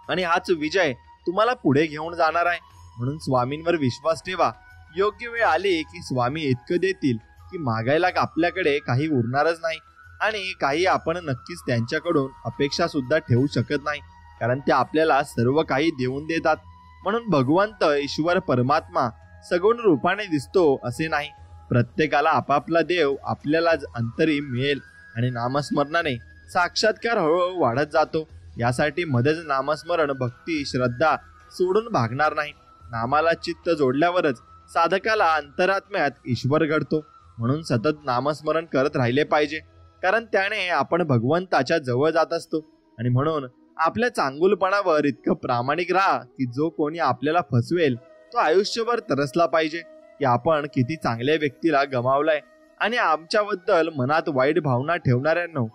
आणि हाच विजय तुम्हाला पुढे घेऊन जाणार आहे. म्हणून स्वामींवर विश्वास ठेवा. योग्य वेळ आली की स्वामी इतकं देतील की मागायला आपल्याकडे काही उरणारच नाही आणि काही आपण नक्कीच त्यांच्याकडून अपेक्षा सुद्धा ठेवू शकत नाही, कारण ते आपल्याला सर्व काही देऊन देतात. म्हणून भगवंत, ईश्वर, परमात्मा सगुण रूपाने दिसतो असे नाही. प्रत्येकाला आपापला देव आपल्यालाच अंतरी मिळेल आणि नामस्मरणाने साक्षात्कार हळूहळू वाढत जातो. यासाठी मध्येच नामस्मरण, भक्ती, श्रद्धा सोडून भागणार नाही. नामाला चित्त जोडल्यावरच साधकाला अंतरात्म्यात ईश्वर घडतो. म्हणून सतत नामस्मरण करत राहिले पाहिजे, कारण त्याने आपण भगवंताच्या जवळ जात असतो. आणि म्हणून आपल्या चांगुलपणावर इतकं प्रामाणिक राहा की जो कोणी आपल्याला फसवेल तो आयुष्यभर तरसला पाहिजे की आपण किती चांगल्या व्यक्तीला गमावलाय. आणि आमच्याबद्दल मनात वाईट भावना ठेवणाऱ्यांनो,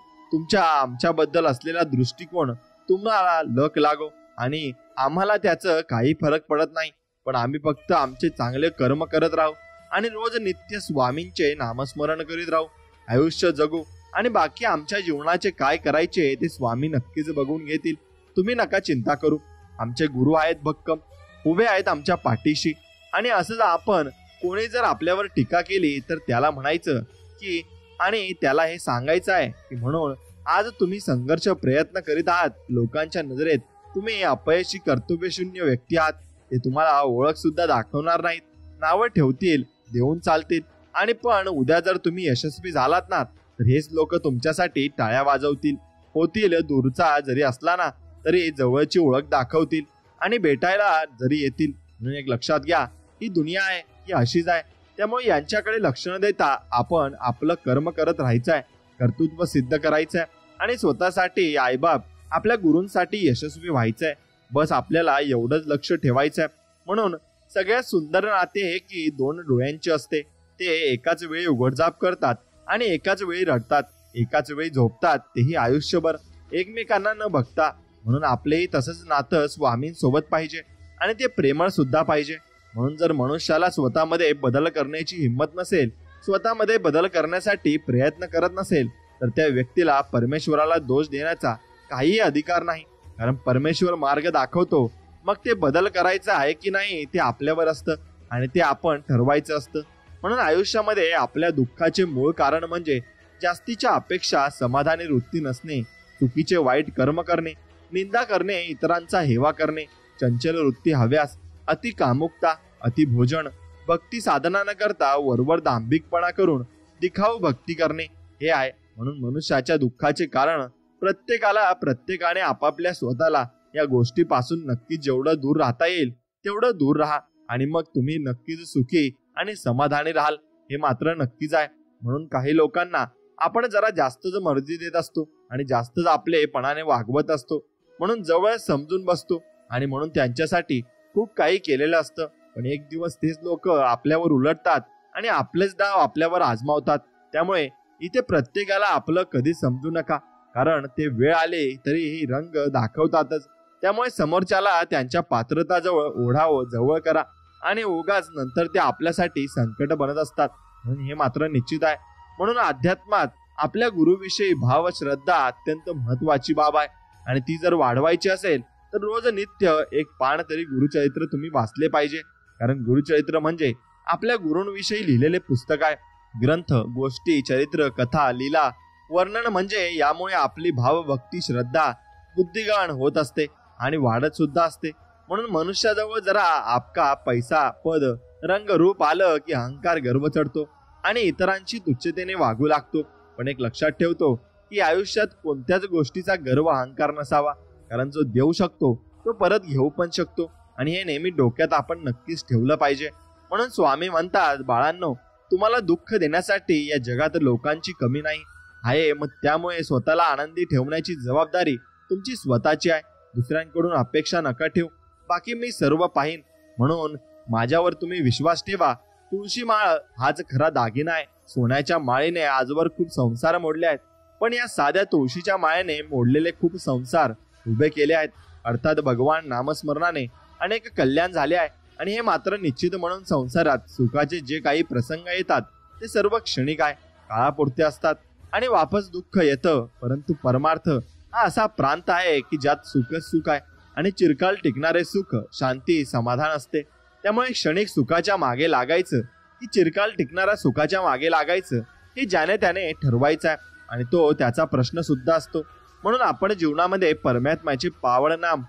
आमच्याबद्दल असलेला दृष्टिकोन तुम्हाला लक लागो आणि आम्हाला त्याचं काही फरक पडत नाही. पण आम्ही फक्त आमचे चांगले कर्म करत राहू आणि रोज नित्य स्वामींचे नामस्मरण करीत राहू, आयुष्य जगू आणि बाकी आमच्या जीवनाचे काय करायचे ते स्वामी नक्कीच बघून घेतील. तुम्ही नका चिंता करू. आमचे गुरु आहेत भक्कम, उभे आहेत आमच्या पाठीशी. आणि असंच आपण कोणी जर आपल्यावर टीका केली तर त्याला म्हणायचं की, आणि त्याला हे सांगायचं आहे की म्हणून आज तुम्ही संघर्ष प्रयत्न करीत आहात. लोकांच्या नजरेत तुम्ही अपयशी, कर्तव्यशून्य व्यक्ती आहात. ते तुम्हाला ओळख सुद्धा दाखवणार नाहीत, नावं ठेवतील, देऊन चालतील. आणि पण उद्या जर तुम्ही यशस्वी झालात ना, तर हेच लोक तुमच्यासाठी टाळ्या वाजवतील. होतील दूरचा जरी असला ना तरी जवळची ओळख दाखवतील आणि भेटायला जरी येतील. म्हणून एक लक्षात घ्या, ही दुनिया आहे, ही अशीच आहे. त्यामुळे यांच्याकडे लक्ष न देता आपण आपलं कर्म करत राहायचं आहे, कर्तृत्व सिद्ध करायचं आहे आणि स्वतःसाठी, आईबाप, आपल्या गुरूंसाठी यशस्वी व्हायचं आहे. बस आपल्याला एवढंच लक्ष ठेवायचं आहे. म्हणून सगळ्यात सुंदर नाते हे की 2 डोळ्यांचे असते. ते एकाच वेळी उघडझाप करतात आणि एकाच वेळी रडतात, एकाच वेळी झोपतात, तेही आयुष्यभर एकमेकांना न बघता. म्हणून आपलेही तसंच नातं स्वामींसोबत पाहिजे आणि ते प्रेमळ सुद्धा पाहिजे. म्हणून जर मनुष्याला स्वतःमध्ये बदल करण्याची हिंमत नसेल, स्वतःमध्ये बदल करण्यासाठी प्रयत्न करत नसेल, तर त्या व्यक्तीला परमेश्वराला दोष देण्याचा काहीही अधिकार नाही. कारण परमेश्वर मार्ग दाखवतो, मग ते बदल करायचं आहे की नाही ते आपल्यावर असतं आणि ते आपण ठरवायचं असतं. म्हणून आयुष्यामध्ये आपल्या दुःखाचे मूळ कारण म्हणजे जास्तीच्या अपेक्षा, समाधानी वृत्ती नसणे, चुकीचे वाईट कर्म करणे, निंदा करणे, इतरांचा हेवा करणे, चंचल वृत्ती, हव्यास, अति कामुकता, अति भोजन, भक्ती साधना न करता वरवर दांभिकपणा करून दिखाऊ भक्ती करणे हे आहे. म्हणून मनुष्याच्या दुःखाचे कारण प्रत्येकाने आपापल्या स्वतःला या गोष्टीपासून नक्की जेवढं दूर राहता येईल तेवढं दूर राहा आणि मग तुम्ही नक्कीच सुखी आणि समाधानी राहाल, हे मात्र नक्कीच आहे. म्हणून काही लोकांना आपण जरा जास्तच मर्जी देत असतो आणि जास्तच आपलेपणाने वागवत असतो, म्हणून जवळ समजून बसतो आणि म्हणून त्यांच्यासाठी खूप काही केलेलं असतं. पण एक दिवस तेच लोक आपल्यावर उलटतात आणि आपलेच डाव आपल्यावर आजमावतात. त्यामुळे इथे प्रत्येकाला आपलं कधी समजू नका, कारण ते वेळ आले तरी हे रंग दाखवतातच. त्यामुळे समोरच्याला त्यांच्या पात्रताजवळ ओढावं, जवळ करा आणि उगाच नंतर ते आपल्यासाठी संकट बनत असतात, म्हणून हे मात्र निश्चित आहे. म्हणून अध्यात्मात आपल्या गुरुविषयी भाव श्रद्धा अत्यंत महत्वाची बाब आहे आणि ती जर वाढवायची असेल तर रोज नित्य एक पान तरी गुरुचरित्र तुम्ही वाचले पाहिजे. कारण गुरुचरित्र म्हणजे आपल्या गुरूंविषयी लिहिलेले पुस्तक आहे. ग्रंथ, गोष्टी, चरित्र, कथा, लीला, वर्णन म्हणजे यामुळे आपली भावभक्ती श्रद्धा बुद्धिगान होत असते आणि वाढत सुद्धा असते. म्हणून मनुष्याजवळ जरा आपका पैसा, पद, रंग, रूप आलं की अहंकार, गर्व चढतो आणि इतरांची तुच्छतेने वागू लागतो. पण एक लक्षात ठेवतो की आयुष्यात कोणत्याच गोष्टीचा गर्व, अहंकार नसावा, कारण जो देऊ शकतो तो परत घेऊ पण शकतो आणि हे नेहमी डोक्यात आपण नक्कीच ठेवलं पाहिजे. म्हणून स्वामी म्हणतात, बाळांनो, तुम्हाला दुःख देण्यासाठी या जगात लोकांची कमी नाही आहे. मग त्यामुळे स्वतःला आनंदी ठेवण्याची जबाबदारी तुमची स्वतःची आहे. दुसऱ्यांकडून अपेक्षा नका ठेवू, बाकी मी सर्व पाहीन. म्हणून माझ्यावर तुम्ही विश्वास ठेवा. तुळशी माळ हाच खरा दागिना आहे. सोन्याच्या माळेने आजवर खूप संसार मोडले आहेत, पण या साध्या तुळशीच्या माळेने मोडलेले खूप संसार उभे केले आहेत. अर्थात भगवान नामस्मरणाने अनेक कल्याण झाले आहे आणि हे मात्र निश्चित. म्हणून संसारात सुखाचे जे काही प्रसंग येतात ते सर्व क्षणिक आहे, काळापुरते असतात आणि वापस दुःख येतं. परंतु परमार्थ हा असा प्रांत आहे की ज्यात सुखच सुख आहे आणि चिरकाल टिकणारे सुख, शांती, समाधान असते. त्यामुळे क्षणिक सुखाच्या मागे लागायचं की चिरकाल टिकणाऱ्या सुखाच्या मागे लागायचं हे ज्याने त्याने ठरवायचं आहे आणि तो त्याचा प्रश्न सुद्धा असतो. म्हणून आपण जीवनामध्ये परमात्म्याचे पावन नाम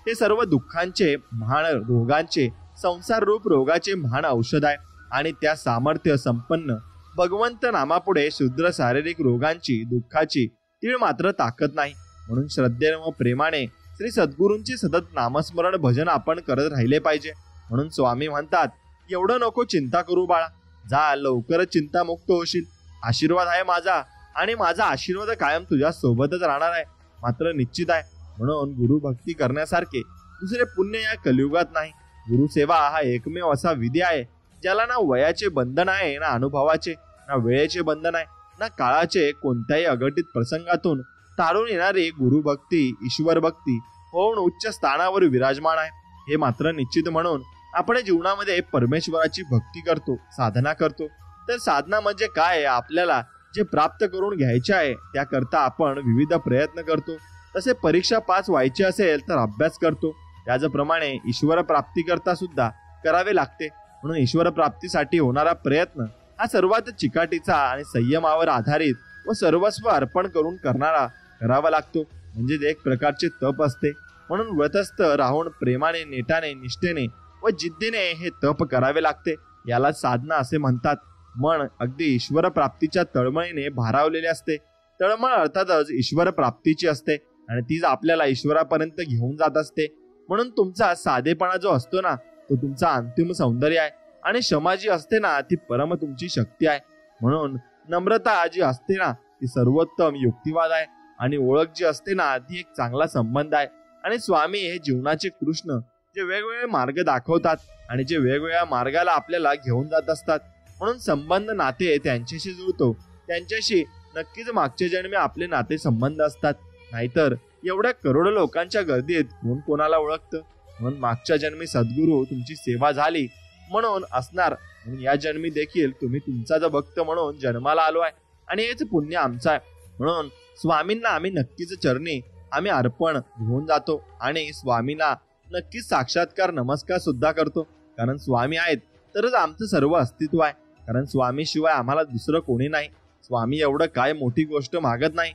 हे सर्व दुःखांचे, महान रोगांचे, संसार रूप रोगाचे महान औषध आहे आणि त्या सामर्थ्य संपन्न भगवंत नामापुढे शुद्र शारीरिक रोगांची, दुःखाची तीळ मात्र ताकद नाही. म्हणून श्रद्धेने व प्रेमाने श्री सद्गुरूंचे सतत नामस्मरण, भजन आपण करत राहिले पाहिजे. म्हणून स्वामी म्हणतात, एवढं नको चिंता करू बाळा, जा लवकरच चिंतामुक्त होशील. आशीर्वाद आहे माझा आणि माझा आशीर्वाद कायम तुझ्या सोबतच राहणार आहे, मात्र निश्चित आहे. म्हणून गुरुभक्ती करण्यासारखे दुसरे पुण्य या कलियुगात नाही. गुरुसेवा हा एकमेव असा विधी आहे ज्याला ना वयाचे बंधन आहे, ना अनुभवाचे, ना वेळेचे बंधन आहे, ना काळाचे. कोणत्याही अघटित प्रसंगातून तारून येणारी गुरुभक्ती, ईश्वर भक्ती होऊन उच्च स्थानावर विराजमान आहे, हे मात्र निश्चित. म्हणून आपण जीवनामध्ये परमेश्वराची भक्ती करतो, साधना करतो. तर साधना म्हणजे काय? आपल्याला जे प्राप्त करून घ्यायचे आहे त्याकरता आपण विविध प्रयत्न करतो. तसे परीक्षा पास व्हायची असेल तर अभ्यास करतो. त्याचप्रमाणे ईश्वर प्राप्ती करता सुद्धा करावे लागते. म्हणून ईश्वर प्राप्तीसाठी होणारा प्रयत्न हा सर्वात चिकाटीचा आणि संयमावर आधारित व सर्वस्व अर्पण करून करावा लागतो. म्हणजे एक प्रकारचे तप असते. म्हणून व्रतस्थ राहून प्रेमाने, नेटाने, निष्ठेने व जिद्दीने हे तप करावे लागते. याला साधना असे म्हणतात. मन अगदी ईश्वर प्राप्तीच्या तळमळीने भारावलेले असते. तळमळ अर्थातच ईश्वर प्राप्तीची असते आणि तीच आपल्याला ईश्वरापर्यंत घेऊन जात असते. म्हणून तुमचा साधेपणा जो असतो ना, तो तुमचा अंतिम सौंदर्य आहे आणि क्षमा जी असते ना, ती परम तुमची शक्ती आहे. म्हणून नम्रता जी असते ना, ती सर्वोत्तम युक्तिवाद आहे आणि ओळख जी असते ना, ती एक चांगला संबंध आहे. आणि स्वामी हे जीवनाचे कृष्ण जे वेगवेगळे मार्ग दाखवतात आणि जे वेगवेगळ्या मार्गाला आपल्याला घेऊन जात असतात. म्हणून संबंध, नाते त्यांच्याशी जुळतो, त्यांच्याशी नक्कीच मागच्या जन्मी आपले नाते संबंध असतात. नाहीतर एवढ्या करोडो लोकांच्या गर्दीत कोण कोणाला ओळखतं? म्हणून मागच्या जन्मी सद्गुरू तुमची सेवा झाली म्हणून असणार, म्हणून या जन्मी देखील तुम्ही तुमचा जो भक्त म्हणून जन्माला आलो आहे आणि हेच पुण्य आमचं आहे. म्हणून स्वामींना आम्ही नक्कीच चरणी आम्ही अर्पण घेऊन जातो आणि स्वामींना नक्कीच साक्षात्कार नमस्कार सुद्धा करतो. कारण स्वामी आहेत तरच आमचं सर्व अस्तित्व आहे. कारण स्वामी शिवाय आम्हाला दुसरं कोणी नाही. स्वामी एवढं काय मोठी गोष्ट मागत नाही.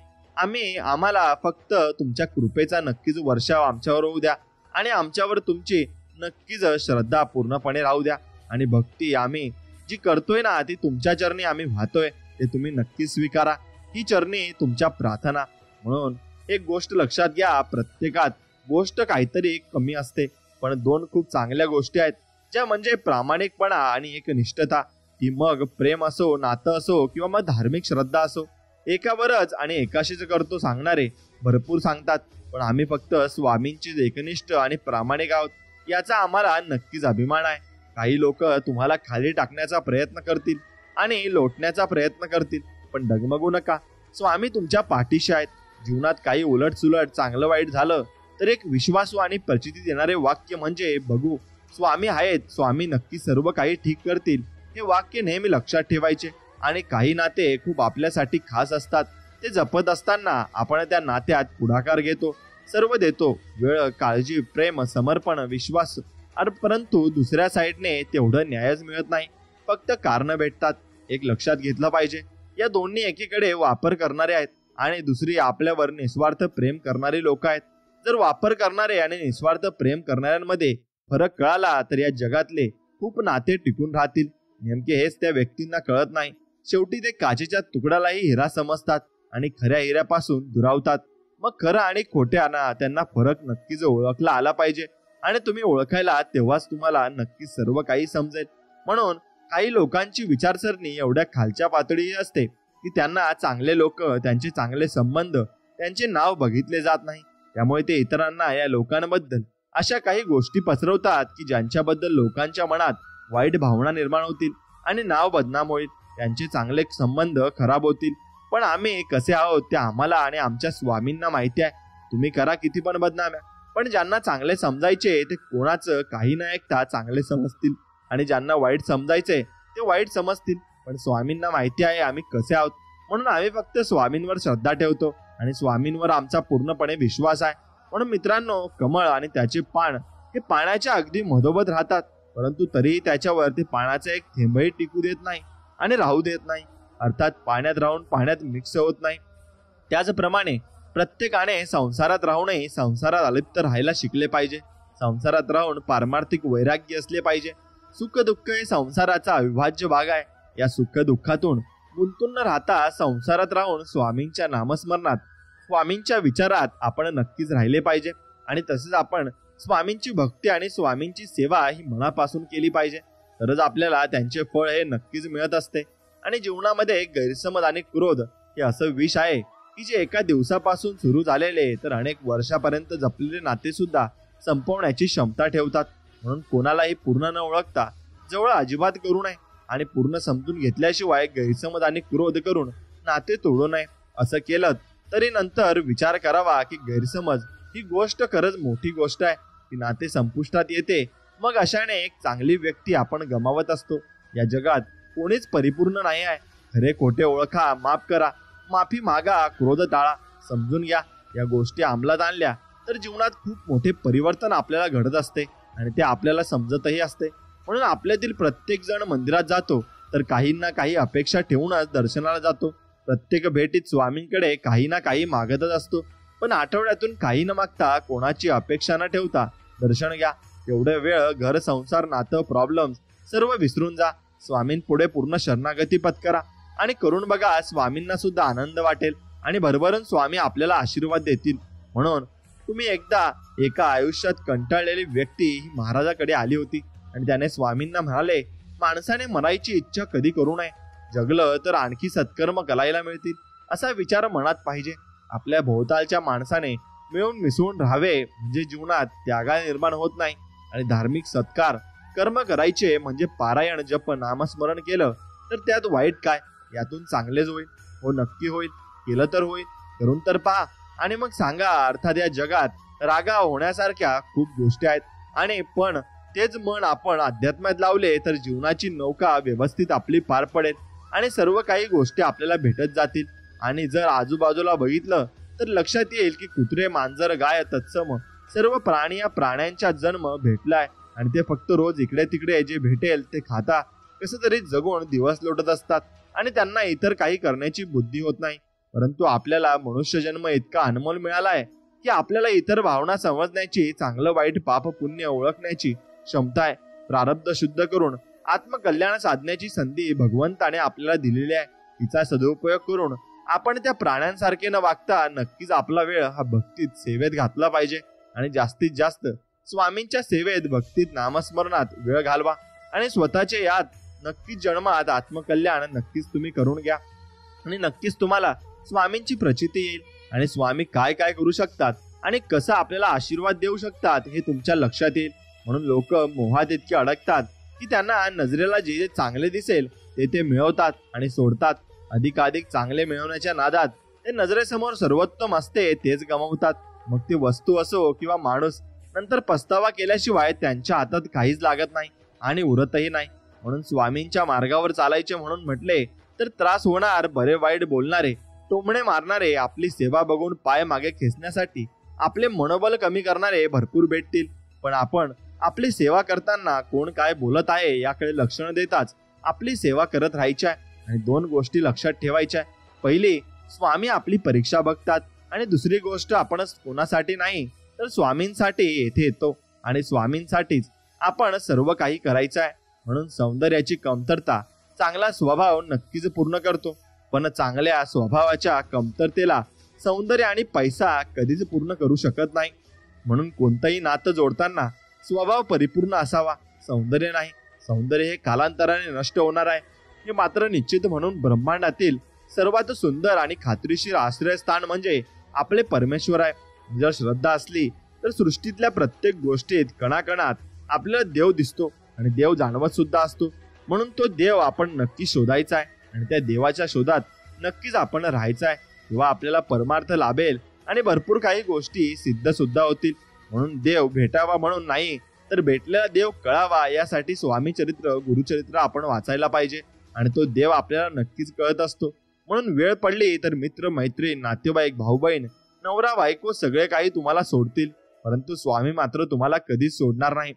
आम्हाला फक्त तुमच्या कृपेचा नक्कीच वर्षाव आमच्यावर होऊ द्या आणि आमच्यावर तुमची नक्कीच श्रद्धा पूर्णपणे राहू द्या. आणि भक्ती आम्ही जी करतोय ना, ती तुमच्या चरणी आम्ही वाहतोय, ते तुम्ही नक्की स्वीकारा. ही चरणी तुमच्या प्रार्थना. म्हणून एक गोष्ट लक्षात घ्या, प्रत्येकात गोष्ट काहीतरी कमी असते, पण दोन खूप चांगल्या गोष्टी आहेत, ज्या म्हणजे प्रामाणिकपणा आणि एक निष्ठता. ती मग प्रेम असो, नातं असो किंवा मग धार्मिक श्रद्धा असो. एकावरच आणि एकाशीच करतो सांगणारे भरपूर सांगतात, पण आम्ही फक्त स्वामींचीच एकनिष्ठ आणि प्रामाणिक आहोत, याचा आम्हाला नक्कीच अभिमान आहे. काही लोक तुम्हाला खाली टाकण्याचा प्रयत्न करतील आणि लोटण्याचा प्रयत्न करतील, पण डगमगू नका. स्वामी तुमच्या पाठीशी आहेत. जीवनात काही उलट सुलट चांगलं वाईट झालं तर एक विश्वासू आणि प्रचिती देणारे वाक्य म्हणजे बघू स्वामी आहेत, स्वामी नक्की सर्व काही ठीक करतील, हे वाक्य नेहमी लक्षात ठेवायचे. आणि काही नाते खूप आपल्यासाठी खास असतात. ते जपत असताना आपण त्या नात्यात पुढाकार घेतो, सर्व देतो, वेळ, काळजी, प्रेम, समर्पण, विश्वास. परंतु दुसऱ्या साईडने तेवढं न्यायच मिळत नाही, फक्त कारण भेटतात. एक लक्षात घेतलं पाहिजे, या दोन्ही एकीकडे वापर करणारे आहेत आणि दुसरी आपल्यावर निस्वार्थ प्रेम करणारी लोक आहेत. जर वापर करणारे आणि निस्वार्थ प्रेम करणाऱ्यांमध्ये फरक कळाला तर या जगातले खूप नाते टिकून राहतील. नेमके हेच त्या व्यक्तींना कळत नाही. शेवटी ते काचेच्या तुकड्यालाही हिरा समजतात आणि खऱ्या हिऱ्यापासून दुरावतात. मग खरं आणि खोट्याना त्यांना फरक नक्कीच ओळखला आला पाहिजे आणि तुम्ही ओळखायला तेव्हाच तुम्हाला नक्की सर्व काही समजेल. म्हणून काही लोकांची विचारसरणी एवढ्या खालच्या पातळीची असते की त्यांना चांगले लोक, त्यांचे चांगले संबंध, त्यांचे नाव बघितले जात नाही. त्यामुळे ते इतरांना या लोकांबद्दल अशा काही गोष्टी पसरवतात की ज्यांच्याबद्दल लोकांच्या मनात वाईट भावना निर्माण होतील आणि नाव बदनाम होईल, त्यांचे चांगले संबंध खराब होतील. पण आम्ही कसे आहोत ते आम्हाला आणि आमच्या स्वामींना माहिती आहे. तुम्ही करा किती पण बदनाम्या, पण ज्यांना चांगले समजायचे ते कोणाचं काही न ऐकता चांगले समजतील आणि ज्यांना वाईट समजायचे ते वाईट समजतील. पण स्वामींना माहिती आहे आम्ही कसे आहोत, म्हणून आम्ही फक्त स्वामींवर श्रद्धा ठेवतो आणि स्वामींवर आमचा पूर्णपणे विश्वास आहे. म्हणून मित्रांनो, कमळ आणि त्याचे पान हे पाण्याच्या अगदी मधोमध राहतात, परंतु तरीही त्याच्यावर ते पाण्याचा एक थेंबही टिकू देत नाही आणि राहू देत नाही. अर्थात पाण्यात राहून पाण्यात मिक्स होत नाही. त्याचप्रमाणे प्रत्येकाने संसारात राहूनही संसारात अलिप्त राहायला शिकले पाहिजे. संसारात राहून पारमार्थिक वैराग्य असले पाहिजे. सुख दुःख हे संसाराचा अविभाज्य भाग आहे. या सुख दुःखातून गुंतून न राहता संसारात राहून स्वामींच्या नामस्मरणात, स्वामींच्या विचारात आपण नक्कीच राहिले पाहिजे. आणि तसेच आपण स्वामींची भक्ती आणि स्वामींची सेवा ही मनापासून केली पाहिजे. तरच आपल्याला त्यांचे फळ हे नक्कीच मिळत असते. आणि जीवनामध्ये गैरसमज आणि क्रोध हे असं विष आहे की जे एका दिवसापासून सुरू झालेले तर अनेक वर्षापर्यंत जपलेले नाते सुद्धा संपवण्याची क्षमता ठेवतात. म्हणून कोणालाही पूर्ण न ओळखता जवळ अजिबात करू नये आणि पूर्ण समजून घेतल्याशिवाय गैरसमज आणि क्रोध करून नाते तोडू नये. असं केलं तरी नंतर विचार करावा की गैरसमज ही गोष्ट खरंच मोठी गोष्ट आहे, ती नाते संपुष्टात येते. मग अशाने एक चांगली व्यक्ती आपण गमावत असतो. या जगात कोणीच परिपूर्ण नाही आहे. खरे खोटे ओळखा, माफ करा, माफी मागा, क्रोध टाळा, समजून घ्या. या गोष्टी अंमलात आणल्या तर जीवनात खूप मोठे परिवर्तन आपल्याला घडत असते आणि ते आपल्याला समजतही असते. म्हणून आपल्यातील प्रत्येक जण मंदिरात जातो तर काही ना काही अपेक्षा ठेवूनच दर्शनाला जातो. प्रत्येक भेटीत स्वामींकडे काही ना काही मागतच असतो. पण आठवड्यातून काही न मागता, कोणाची अपेक्षा न ठेवता दर्शन घ्या. तेवढे वेळ घर, संसार, नातं, प्रॉब्लेम्स सर्व विसरून जा. स्वामींपुढे पूर्ण शरणागती पत्करा आणि करून बघा. स्वामींना सुद्धा आनंद वाटेल आणि भरभरून स्वामी आपल्याला आशीर्वाद देतील. म्हणून तुम्ही एकदा एका आयुष्यात कंटाळलेली व्यक्ती ही महाराजाकडे आली होती आणि त्याने स्वामींना म्हणाले, माणसाने मरायची इच्छा कधी करू नये, जगलं तर आणखी सत्कर्म करायला मिळतील. असा विचार मनात पाहिजे. आपल्या भोवतालच्या माणसाने मिळून मिसळून राहावे म्हणजे जीवनात त्यागा निर्माण होत नाही. आणि धार्मिक सत्कार कर्म करायचे म्हणजे पारायण, जप, नामस्मरण केलं तर त्यात वाईट काय, यातून चांगलेच होईल. हो, नक्की होईल. केलं तर होईल, करून तर पहा आणि मग सांगा. अर्थात या जगात रागा होण्यासारख्या खूप गोष्टी आहेत आणि पण तेच मन आपण अध्यात्मात लावले तर जीवनाची नौका व्यवस्थित आपली पार पडेल आणि सर्व काही गोष्टी आपल्याला भेटत जातील. आणि जर आजूबाजूला बघितलं तर लक्षात येईल की कुत्रे, मांजर, गाय, तत्सम सर्व प्राणी या प्राण्यांचा जन्म भेटलाय आणि ते फक्त रोज इकडे तिकडे जे भेटेल ते खाता कसं तरी जगून दिवस लोटत असतात आणि त्यांना इतर काही करण्याची बुद्धी होत नाही. परंतु आपल्याला मनुष्य जन्म इतका अनमोल मिळाला आहे की आपल्याला इतर भावना समजण्याची, चांगलं वाईट, पाप पुण्य ओळखण्याची क्षमता आहे. प्रारब्ध शुद्ध करून आत्मकल्याण साधण्याची संधी भगवंताने आपल्याला दिलेली आहे. तिचा सदुपयोग करून आपण त्या प्राण्यांसारखे न वागता नक्कीच आपला वेळ हा भक्तीत, सेवेत घातला पाहिजे आणि जास्तीत जास्त स्वामींच्या सेवेत, भक्तीत, नामस्मरणात वेळ घालवा आणि स्वतःचे यात नक्कीच जन्मात आत्मकल्याण नक्कीच तुम्ही करून घ्या आणि नक्कीच तुम्हाला स्वामींची प्रचिती येईल आणि स्वामी काय काय करू शकतात आणि कसं आपल्याला आशीर्वाद देऊ शकतात हे तुमच्या लक्षात येईल. म्हणून लोक मोहात इतके अडकतात की त्यांना नजरेला जे जे चांगले दिसेल ते मिळवतात आणि सोडतात. अधिकाधिक चांगले मिळवण्याच्या नादात ते नजरेसमोर सर्वोत्तम असते तेच गमावतात. मग ती वस्तू असो किंवा माणूस, नंतर पस्तावा केल्याशिवाय त्यांच्या हातात काहीच लागत नाही आणि उरतही नाही. म्हणून स्वामींच्या मार्गावर चालायचे म्हणून म्हटले तर त्रास होणार. बरे वाईट बोलणारे, टोमणे मारणारे, आपली सेवा बघून पाय मागे खेचण्यासाठी आपले मनोबल कमी करणारे भरपूर भेटतील. पण आपण आपली सेवा करताना कोण काय बोलत आहे याकडे लक्ष न देताच आपली सेवा करत राहायची आहे. आणि 2 गोष्टी लक्षात ठेवायच्या. पहिली, स्वामी आपली परीक्षा बघतात. आणि दुसरी गोष्ट, आपणच कोणासाठी नाही तर स्वामींसाठी येथे येतो आणि स्वामींसाठीच आपण सर्व काही करायचं आहे. म्हणून सौंदर्याची कमतरता चांगला स्वभाव नक्कीच पूर्ण करतो, पण चांगल्या स्वभावाच्या कमतरतेला सौंदर्य आणि पैसा कधीच पूर्ण करू शकत नाही. म्हणून कोणतंही नातं जोडताना स्वभाव परिपूर्ण असावा, सौंदर्य नाही. सौंदर्य हे कालांतराने नष्ट होणार आहे हे मात्र निश्चित. म्हणून ब्रह्मांडातील सर्वात सुंदर आणि खात्रीशीर आश्रयस्थान म्हणजे आपले परमेश्वर आहे. जर श्रद्धा असली तर सृष्टीतल्या प्रत्येक गोष्टीत कणाकणात आपल्याला देव दिसतो आणि देव जाणवत सुद्धा असतो. म्हणून तो देव आपण नक्की शोधायचा आहे आणि त्या देवाच्या शोधात नक्कीच आपण राहायचं आहे. तेव्हा आपल्याला परमार्थ लाभेल आणि भरपूर काही गोष्टी सिद्ध सुद्धा होतील. म्हणून देव भेटावा म्हणून नाही तर भेटलेला देव कळावा यासाठी स्वामी चरित्र, गुरुचरित्र आपण वाचायला पाहिजे आणि तो देव आपल्याला नक्कीच कळत असतो. म्हणून वेळ पडली तर मित्र, मैत्रीण, नातेवाईक, भाऊ बहीण, नवरा बायको सगळे काही तुम्हाला सोडतील, परंतु स्वामी मात्र तुम्हाला कधीच सोडणार नाही.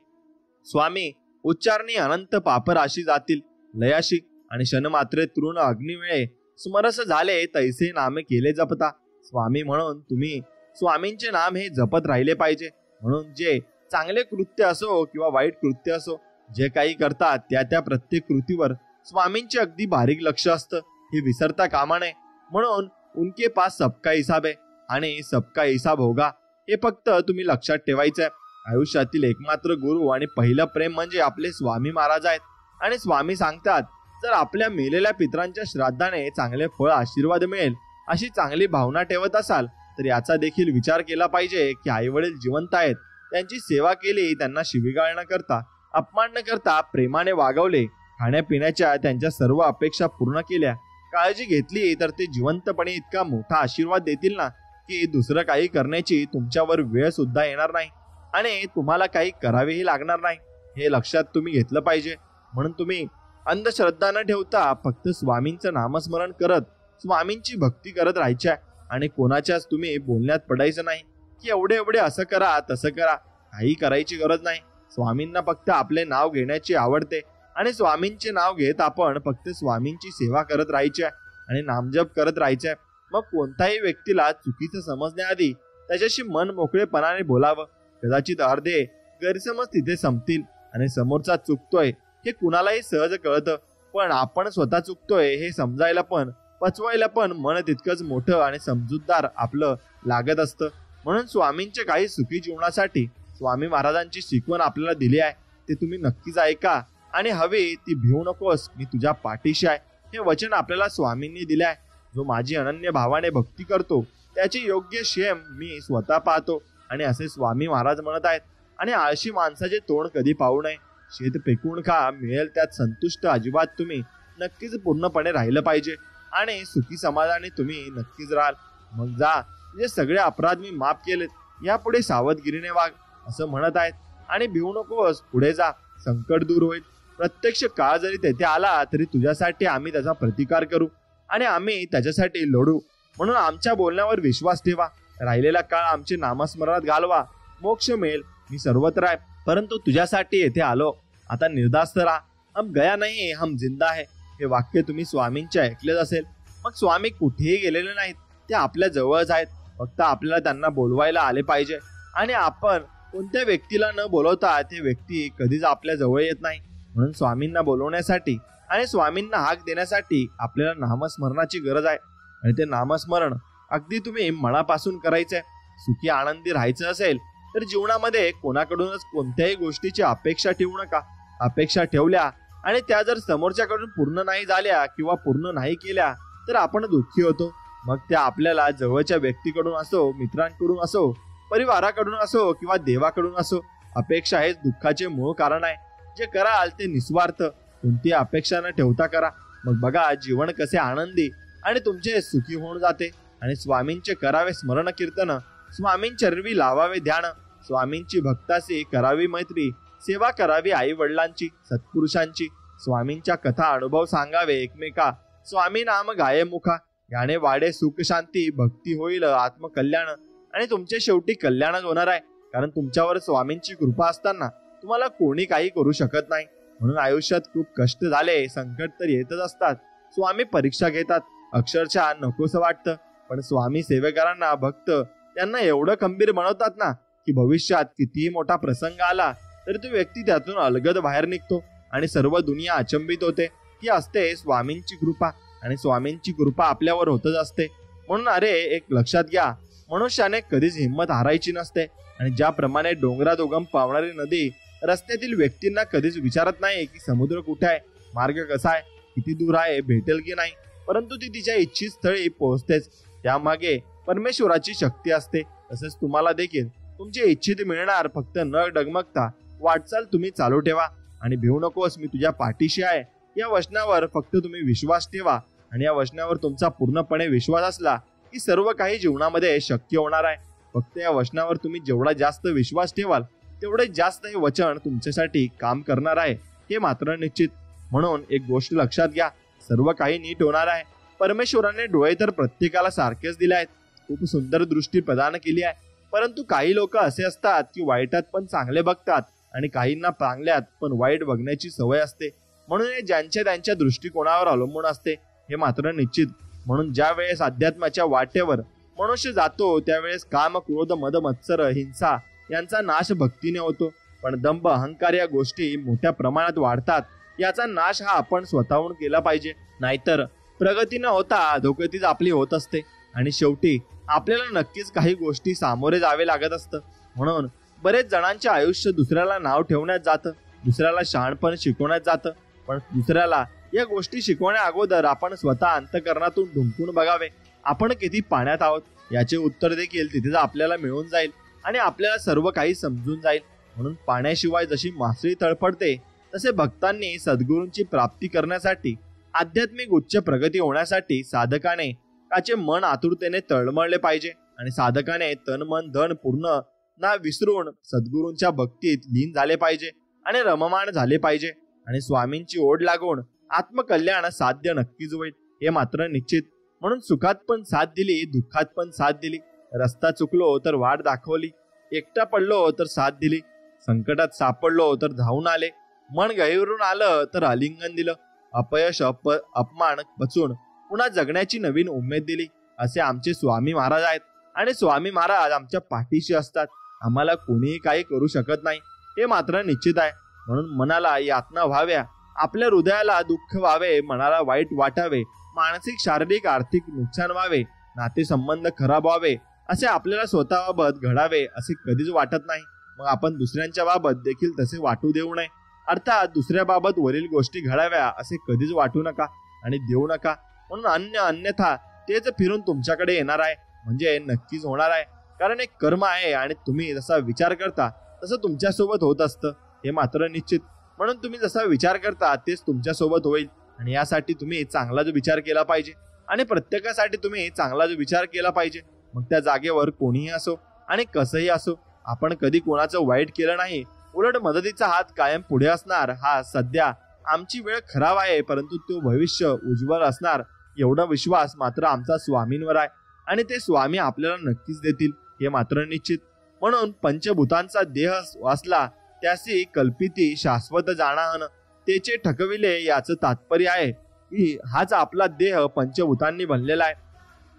स्वामी उच्चारणी अनंत पापराशी जातील लयाशी आणि क्षणमात्रे तृण अग्निवेळे स्मरस झाले तैसे नामे केले जपता. स्वामी म्हणून तुम्ही स्वामींचे नाम हे जपत राहिले पाहिजे. म्हणून जे चांगले कृत्य असो किंवा वाईट कृत्य असो, जे काही करतात त्या प्रत्येक कृतीवर स्वामींचे अगदी बारीक लक्ष असतं हे विसरता कामा नये. म्हणून उनके पास सबका हिसाब आहे आणि सबका हिसाब होगा हे फक्त तुम्ही लक्षात ठेवायचंय. आयुष्यातील एकमात्र गुरु आणि पहिलं प्रेम म्हणजे आपले स्वामी महाराज आहेत. आणि स्वामी सांगतात, जर आपल्या मेलेल्या पितरांच्या श्राद्धाने चांगले फळ आशीर्वाद मिळेल अशी चांगली भावना ठेवत असाल तर याचा देखील विचार केला पाहिजे की आई वडील जिवंत आहेत, त्यांची सेवा केली, त्यांना शिवीगाळ न करता, अपमान न करता प्रेमाने वागवले, खाण्यापिण्याच्या त्यांच्या सर्व अपेक्षा पूर्ण केल्या, काळजी घेतली तर ते जिवंतपणे इतका मोठा आशीर्वाद देतील ना की दुसरं काही करण्याची तुमच्यावर वेळ सुद्धा येणार नाही आणि तुम्हाला काही करावेही लागणार नाही. हे लक्षात तुम्ही घेतलं पाहिजे. म्हणून तुम्ही अंधश्रद्धा न ठेवता फक्त स्वामींचं नामस्मरण करत स्वामींची भक्ती करत राहायच्या आणि कोणाच्याच तुम्ही बोलण्यात पडायचं नाही की एवढे असं करा तसं करा. काही करायची गरज नाही. स्वामींना फक्त आपले नाव घेण्याची आवडते आणि स्वामींचे नाव घेत आपण फक्त स्वामींची सेवा करत राहायची आणि नामजप करत राहायचे. मग कोणत्याही व्यक्तीला चुकीचं समजण्याआधी त्याच्याशी मन मोकळेपणाने बोलावं. कदाचित अर्धे गैरसमज तिथे संपतील आणि समोरचा चुकतोय हे कुणालाही सहज कळतं, पण आपण स्वतः चुकतोय हे समजायला पण पचवायला पण मन तितकंच मोठं आणि समजूतदार आपलं लागत असतं. म्हणून स्वामींचे काही सुखी जीवनासाठी स्वामी महाराजांची शिकवण आपल्याला दिली आहे, ते तुम्ही नक्कीच ऐका आणि हवी ती भिवू नकोस, मी तुझ्या पाठीशी आहे हे वचन आपल्याला स्वामींनी दिले आहे. जो माझी अनन्य भावाने भक्ती करतो त्याची योग्य क्षेम मी स्वतः पाहतो आणि असे स्वामी महाराज म्हणत आहेत. आणि आळशी माणसाचे तोंड कधी पाहू नये. शेत फेकून खा, मिळेल त्यात संतुष्ट अजिबात तुम्ही नक्कीच पूर्णपणे राहिलं पाहिजे आणि सुखी समाधानी तुम्ही नक्कीच राहाल. मग जा, जे सगळे अपराध मी माफ केलेत, यापुढे सावधगिरीने वाग असं म्हणत आहेत. आणि भिवू नकोस, पुढे जा, संकट दूर होईल. प्रत्यक्ष काळ जरी तेथे आला तरी तुझ्यासाठी आम्ही त्याचा प्रतिकार करू आणि आम्ही त्याच्यासाठी लढू. म्हणून आमच्या बोलण्यावर विश्वास ठेवा. राहिलेला काळ आमचे नामस्मरणात घालवा, मोक्ष मिळेल. मी सर्वत्र आहे, परंतु तुझ्यासाठी येथे आलो. आता निर्धास्त राहा. हम गया नाही, हम जिंदा है हे वाक्य तुम्ही स्वामींचे ऐकलेच असेल. मग स्वामी कुठेही गेलेले नाहीत, ते आपल्या जवळच आहेत. फक्त आपल्याला त्यांना बोलवायला आले पाहिजे आणि आपण कोणत्या व्यक्तीला न बोलवता ते व्यक्ती कधीच आपल्या जवळ येत नाही. म्हणून स्वामींना बोलवण्यासाठी आणि स्वामींना हाक देण्यासाठी आपल्याला नामस्मरणाची गरज आहे. आणि ते नामस्मरण अगदी तुम्ही मनापासून करायचंय. सुखी आनंदी राहायचं असेल तर जीवनामध्ये कोणाकडूनच कोणत्याही गोष्टीची अपेक्षा ठेवू नका. अपेक्षा ठेवल्या आणि त्या जर समोरच्याकडून पूर्ण नाही झाल्या किंवा पूर्ण नाही केल्या तर आपण दुःखी होतो. मग त्या आपल्याला जवळच्या व्यक्तीकडून असो, मित्रांकडून असो, परिवाराकडून असो किंवा देवाकडून असो, अपेक्षा हेच दुःखाचे मूळ कारण आहे. जे कराल ते निस्वार्थ, कोणती अपेक्षा न ठेवता करा. मग बघा जीवन कसे आनंदी आणि तुमचे सुखी होऊन जाते. आणि स्वामींचे करावे स्मरण कीर्तन, स्वामींचरवी लावावे ध्यान, स्वामींची भक्ताशी करावी मैत्री, सेवा करावी आई वडिलांची सत्पुरुषांची, स्वामींच्या कथा अनुभव सांगावे एकमेका, स्वामी नाम गाये मुखा, याने वाढे सुख शांती, भक्ती होईल आत्मकल्याण. आणि तुमचे शेवटी कल्याणच होणार आहे, कारण तुमच्यावर स्वामींची कृपा असताना तुम्हाला कोणी काही करू शकत नाही. म्हणून आयुष्यात खूप कष्ट झाले, संकट तर येतच असतात. स्वामी परीक्षा घेतात, अक्षरशः नकोसं वाटतं, पण स्वामी सेवेकरांना भक्त त्यांना एवढं खंबीर बनवतात ना की भविष्यात कितीही मोठा प्रसंग आला तरी तो व्यक्ती त्यातून अलगद बाहेर निघतो आणि सर्व दुनिया अचंबित होते. ही असते स्वामींची कृपा, आणि स्वामींची कृपा आपल्यावर होतच असते. म्हणून अरे एक लक्षात घ्या, मनुष्याने कधीच हिंमत हारायची नसते. आणि ज्याप्रमाणे डोंगरात उगम पावणारी नदी रस्त्यातील व्यक्तींना कधीच विचारत नाही की समुद्र कुठे आहे, मार्ग कसा आहे, किती दूर आहे, भेटेल की नाही, परंतु ती तिच्या इच्छित स्थळी पोहोचतेच. त्यामागे परमेश्वराची शक्ती असते. तसेच तुम्हाला देखील तुमचे इच्छित मिळणार. फक्त न डगमगता वाटचाल तुम्ही चालू ठेवा आणि भिवू नकोस, मी तुझ्या पाठीशी आहे. या वचनावर फक्त तुम्ही विश्वास ठेवा, आणि या वचनावर तुमचा पूर्णपणे विश्वास असला की सर्व काही जीवनामध्ये शक्य होणार आहे. फक्त या वचनावर तुम्ही जेवढा जास्त विश्वास ठेवाल तेवढे जास्त हे वचन तुमच्यासाठी काम करणार आहे, हे मात्र निश्चित. म्हणून एक गोष्ट लक्षात घ्या, सर्व काही नीट होणार आहे. परमेश्वराने डोळे तर प्रत्येकाला सारखेच दिले आहेत, खूप सुंदर दृष्टी प्रदान केली आहे. परंतु काही लोक असे असतात की वाईटात पण चांगले बघतात आणि काहींना चांगल्यात पण वाईट बघण्याची सवय असते. म्हणून हे ज्यांच्या त्यांच्या दृष्टिकोनावर अवलंबून असते, हे मात्र निश्चित. म्हणून ज्या वेळेस अध्यात्माच्या वाटेवर मनुष्य जातो त्यावेळेस काम, क्रोध, मद, मत्सर, हिंसा यांचा नाश भक्तीने होतो. पण दंभ, अहंकार या गोष्टी मोठ्या प्रमाणात वाढतात. याचा नाश हा आपण स्वतःहून केला पाहिजे, नाहीतर प्रगती न होता अधोगतीच आपली होत असते. आणि शेवटी आपल्याला नक्कीच काही गोष्टी सामोरे जावे लागत असतं. म्हणून बरेच जणांचे आयुष्य दुसऱ्याला नाव ठेवण्यात जातं, दुसऱ्याला शहाणपण शिकवण्यात जातं. पण दुसऱ्याला या गोष्टी शिकवण्या अगोदर आपण स्वतः अंतःकरणातून ढुंकून बघावे, आपण किती पाण्यात आहोत याचे उत्तर देखील तिथेच आपल्याला मिळून जाईल आणि आपल्याला सर्व काही समजून जाईल. म्हणून पाण्याशिवाय जशी मासळी तळपडते तसे भक्तांनी सद्गुरूंची प्राप्ती करण्यासाठी, आध्यात्मिक उच्च प्रगती होण्यासाठी साधकाने त्याचे मन आतुरतेने तळमळले पाहिजे. आणि साधकाने तन मन धन पूर्ण ना विसरून सद्गुरूंच्या भक्तीत लीन झाले पाहिजे आणि रममाण झाले पाहिजे. आणि स्वामींची ओढ लागून आत्मकल्याण साध्य नक्कीच होईल, हे मात्र निश्चित. म्हणून सुखात पण साथ दिली, दुःखात पण साथ दिली, रस्ता चुकलो तर वाट दाखवली, एकटा पडलो तर साथ दिली, संकटात सापडलो तर धावून आले, मन गहिरून आलं तर आलिंगन दिलं, अपयश अपमान बचून पुन्हा जगण्याची नवीन उमेद दिली. असे आमचे स्वामी महाराज आहेत. आणि स्वामी महाराज आमच्या पाठीशी असतात. आम्हाला कोणीही काही करू शकत नाही, हे मात्र निश्चित आहे. म्हणून मनाला यातना व्हाव्या, आपल्या हृदयाला दुःख व्हावे, मनाला वाईट वाटावे, मानसिक शारीरिक आर्थिक नुकसान व्हावे, नातेसंबंध खराब व्हावे, असे आपल्याला स्वतःबाबत घडावे असे कधीच वाटत नाही. मग आपण दुसऱ्यांच्या बाबत देखील तसे वाटू देऊ नये. अर्थात दुसऱ्याबाबत वरील गोष्टी घडाव्या असे कधीच वाटू नका आणि देऊ नका. म्हणून अन्यथा तेच फिरून तुमच्याकडे येणार आहे, म्हणजे नक्कीच होणार आहे. कारण एक कर्म आहे आणि तुम्ही जसा विचार करता तसं तुमच्यासोबत होत असतं, हे मात्र निश्चित. म्हणून तुम्ही जसा विचार करता तेच तुमच्यासोबत होईल. आणि यासाठी तुम्ही चांगलाच विचार केला पाहिजे आणि प्रत्येकासाठी तुम्ही चांगलाच विचार केला पाहिजे. मग त्या जागेवर कोणीही असो आणि कसंही असो, आपण कधी कोणाचं वाईट केलं नाही, उलट मदतीचा हात कायम पुढे असणार. हा सध्या आमची वेळ खराब आहे, परंतु तो भविष्य उज्ज्वल असणार एवढा विश्वास मात्र आमचा स्वामींवर आहे आणि ते स्वामी आपल्याला नक्कीच देतील, हे मात्र निश्चित. म्हणून पंचभूतांचा देह वाचला त्यासी कल्पिती शाश्वत जाणाहन, तेचे ठकविले याचं तात्पर्य आहे की हाच आपला देह पंचभूतांनी बनलेला आहे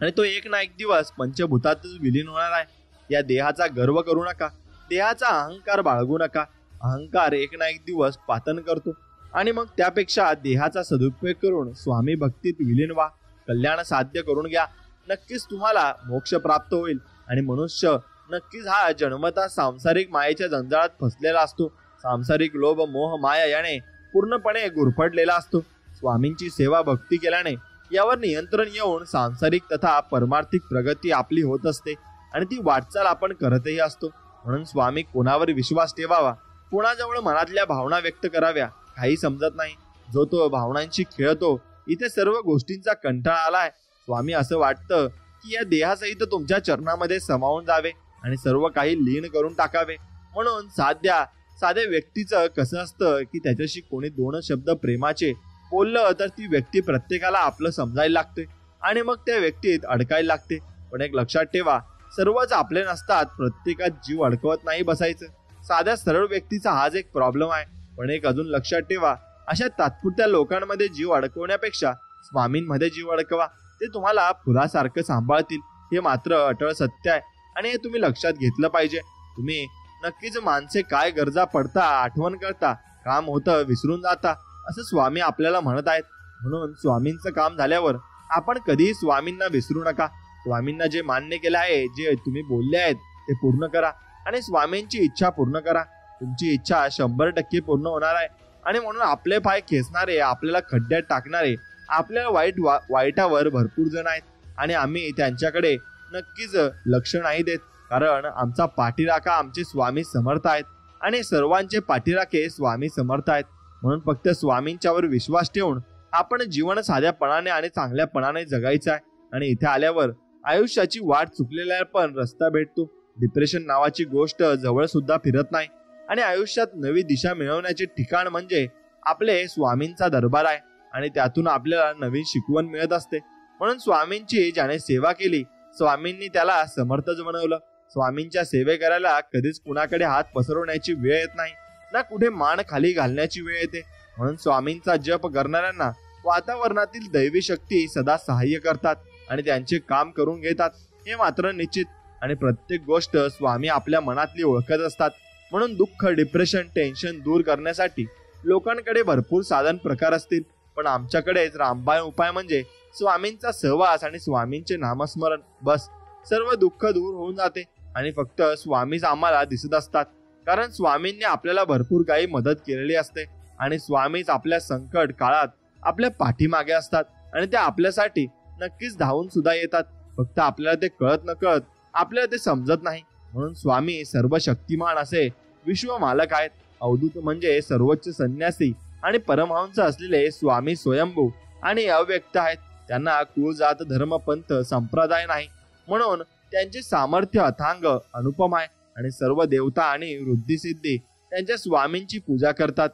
आणि तो एक ना एक दिवस पंचभूतातच विलीन होणार आहे. या देहाचा गर्व करू नका, देहाचा अहंकार बाळगू नका. अहंकार एक ना एक दिवस पातन करतो आणि मग त्यापेक्षा देहाचा सदुपयोग करून स्वामी भक्तीत विलीन व्हा, कल्याण साध्य करून घ्या. नक्कीच तुम्हाला मोक्ष प्राप्त होईल. आणि मनुष्य नक्कीच हा जन्मता सांसारिक मायेच्या जंजाळात फसलेला असतो. सांसारिक लोभ मोह माया याने पूर्णपणे गुरफटलेला असतो. स्वामींची सेवा भक्ती केल्याने यावर नियंत्रण येऊन सांसारिक तथा परमार्थिक प्रगती आपली होत असते आणि ती वाटचाल आपण करतही असतो. म्हणून स्वामी कोणावर विश्वास ठेवावा, कोणाजवळ मनातल्या भावना व्यक्त कराव्या काही समजत नाही. जो तो भावनांशी खेळतो, इथे सर्व गोष्टींचा कंटाळा आलाय स्वामी असं वाटतं की या देहासहित तुमच्या चरणामध्ये समावून जावे आणि सर्व काही लीन करून टाकावे. म्हणून साध्या व्यक्तीचं कसं असतं की त्याच्याशी कोणी दोन शब्द प्रेमाचे बोललं तर ती व्यक्ती प्रत्येकाला आपलं समजायला लागते आणि मग त्या व्यक्तीत अडकायला लागते. पण एक लक्षात ठेवा, सर्वच आपले नसतात. प्रत्येकात जीव अडकवत नाही बसायचं. साध्या सरळ व्यक्तीचा हाच एक प्रॉब्लेम आहे. पण एक अजून लक्षात ठेवा, अशा तात्पुरत्या लोकांमध्ये जीव अडकवण्यापेक्षा स्वामींमध्ये जीव अडकवा. ते तुम्हाला फुलासारखं सांभाळतील. हे मात्र अटळ सत्य आहे आणि हे तुम्ही लक्षात घेतलं पाहिजे. तुम्ही नक्कीच माणसे काय गरजा पडता आठवण करता, काम होतं विसरून जाता असं स्वामी आपल्याला म्हणत आहेत. म्हणून स्वामींचं काम झाल्यावर आपण कधीही स्वामींना विसरू नका. स्वामींना जे मान्य केलं आहे, जे तुम्ही बोलले आहेत ते पूर्ण करा आणि स्वामींची इच्छा पूर्ण करा. तुमची इच्छा 100% पूर्ण होणार आहे. आणि म्हणून आपले पाय खेचणारे, आपल्याला खड्ड्यात टाकणारे, आपल्याला वाईटावर भरपूर जण आहेत आणि आम्ही त्यांच्याकडे नक्कीच लक्ष नाही देत. कारण आमचा पाठीराखा आमचे स्वामी समर्थ आहेत आणि सर्वांचे पाठीराखे स्वामी समर्थ आहेत. म्हणून फक्त स्वामींच्यावर विश्वास ठेवून आपण जीवन साध्यापणाने आणि चांगल्यापणाने जगायचं आहे. आणि इथे आल्यावर आयुष्याची वाट चुकलेल्या पण रस्ता भेटतो. डिप्रेशन नावाची गोष्ट जवळ सुद्धा फिरत नाही आणि आयुष्यात नवी दिशा मिळवण्याचे ठिकाण म्हणजे आपले स्वामींचा दरबार आहे आणि त्यातून आपल्याला नवीन शिकवण मिळत असते. म्हणून स्वामींची ज्याने सेवा केली, स्वामींनी त्याला समर्थच बनवलं. स्वामींच्या सेवे करायला कधीच कुणाकडे हात पसरवण्याची वेळ येत नाही, ना कुठे मान खाली घालण्याची वेळ येते. म्हणून स्वामींचा जप करणाऱ्यांना वातावरणातील दैवी शक्ती सदा सहाय्य करतात आणि त्यांचे काम करून घेतात, हे मात्र निश्चित. आणि प्रत्येक गोष्ट स्वामी आपल्या मनातली ओळखत असतात. म्हणून दुःख, डिप्रेशन, टेन्शन दूर करण्यासाठी लोकांकडे भरपूर साधन प्रकार असतील, पण आमच्याकडेच रामबाण उपाय म्हणजे स्वामींचा सहवास आणि स्वामींचे नामस्मरण. बस, सर्व दुःख दूर होऊन जाते आणि फक्त स्वामीच आम्हाला दिसत असतात. कारण स्वामींनी आपल्याला भरपूर काही मदत केलेली असते आणि स्वामीच आपल्या संकट काळात आपल्या पाठीमागे असतात आणि ते आपल्यासाठी नक्कीच धावून सुद्धा येतात. फक्त आपल्याला ते कळत नकळत आपल्याला ते समजत नाही. म्हणून स्वामी सर्व शक्तिमान असे विश्व मालक आहेत. अवधूत म्हणजे सर्वोच्च संन्यासी आणि परमहंस असलेले स्वामी स्वयंभू आणि अव्यक्त आहेत. त्यांना कुळ, जात, धर्म, पंथ, संप्रदाय नाही. म्हणून त्यांचे सामर्थ्य अथांग, अनुपम आहे आणि सर्व देवता आणि वृद्धिसिद्धी त्यांच्या स्वामींची पूजा करतात.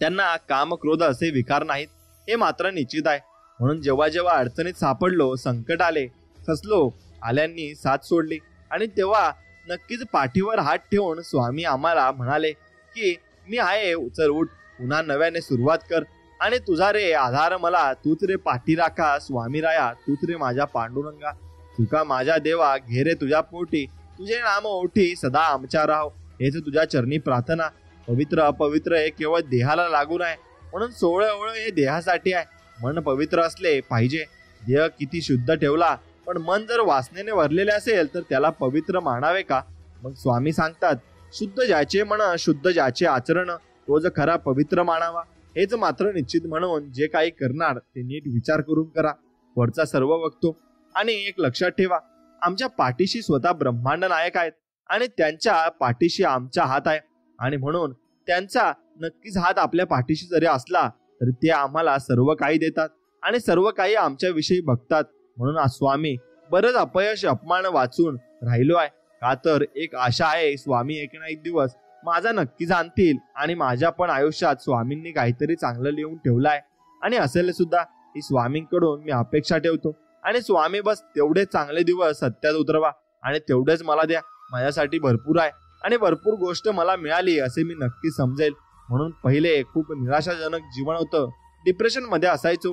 त्यांना काम, क्रोध असे विकार नाहीत, हे मात्र निश्चित आहे. म्हणून जेव्हा जेव्हा अडचणीत सापडलो, संकट आले, फसलो, आल्यांनी साथ सोडली आणि तेव्हा नक्कीच पाठीवर हात ठेवून स्वामी आम्हाला म्हणाले की मी आहे, चल उठ, पुन्हा नव्याने सुरुवात कर आणि तुझा रे आधार मला, तूच रे पाठीराखा, स्वामी राया, तूच रे माझ्या पांडुरंगा, तुका माझ्या देवा, घे रे तुझ्या पोटी, तुझे नाम ओठी सदा आमच्या राहो. हेच तुझ्या चरणी प्रार्थना. पवित्र अपवित्र हे केवळ देहाला लागून आहे. म्हणून सोहळं ओळ हे देहासाठी आहे. मन पवित्र असले पाहिजे. देह किती शुद्ध ठेवला पण मन जर वासनेने भरलेले असेल तर त्याला पवित्र मानावे का? मग स्वामी सांगतात, शुद्ध ज्याचे मन, शुद्ध ज्याचे आचरण, तोच खरा पवित्र मानावा. हेच मात्र निश्चित. म्हणून जे काही करणार ते नीट विचार करून करा. वरचा सर्व बघतो. आणि एक लक्षात ठेवा, आमच्या पाठीशी स्वतः ब्रह्मांड नायक आहेत आणि त्यांच्या पाठीशी आमचा हात आहे. आणि म्हणून त्यांचा नक्कीच हात आपल्या पाठीशी जरी असला तरी ते आम्हाला सर्व काही देतात आणि सर्व काही आमच्या विषयी बघतात. म्हणून आज स्वामी बरंच अपयश, अपमान वाचून राहिलो आहे. का तर एक आशा आहे, स्वामी एक ना एक दिवस माझा नक्कीच आणतील आणि माझ्या पण आयुष्यात स्वामींनी काहीतरी चांगलं लिहून ठेवलं आहे आणि असेल सुद्धा. ही स्वामींकडून मी अपेक्षा ठेवतो आणि स्वामी बस तेवढे चांगले दिवस सत्यात उतरवा आणि तेवढेच मला द्या. माझ्यासाठी भरपूर आहे आणि भरपूर गोष्ट मला मिळाली असे मी नक्की समजेल. म्हणून पहिले खूप निराशाजनक जीवन होतं. डिप्रेशन मध्ये असायचो,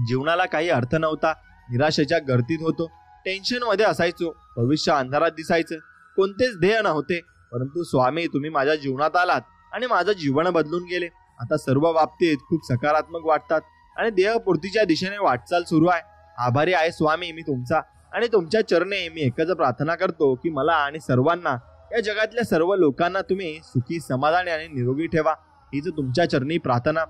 जीवनाला काही अर्थ नव्हता, निराशेच्या गर्दीत होतो, टेन्शन मध्ये असायचो, भविष्य अंधारात दिसायचं, कोणतेच ध्येय नव्हते. परंतु स्वामी तुम्ही माझ्या जीवनात आलात आणि माझं जीवन बदलून गेले. आता सर्व बाबतीत खूप सकारात्मक वाटतात आणि देहपूर्तीच्या दिशेने वाटचाल सुरू आहे. आभारी आहे स्वामी मी तुमचा आणि तुमच्या चरणी मी एकच प्रार्थना करतो की मला आणि सर्वांना, या जगातल्या सर्व लोकांना तुम्ही सुखी, समाधानी आणि निरोगी ठेवा. हीच तुमच्या चरणी प्रार्थना.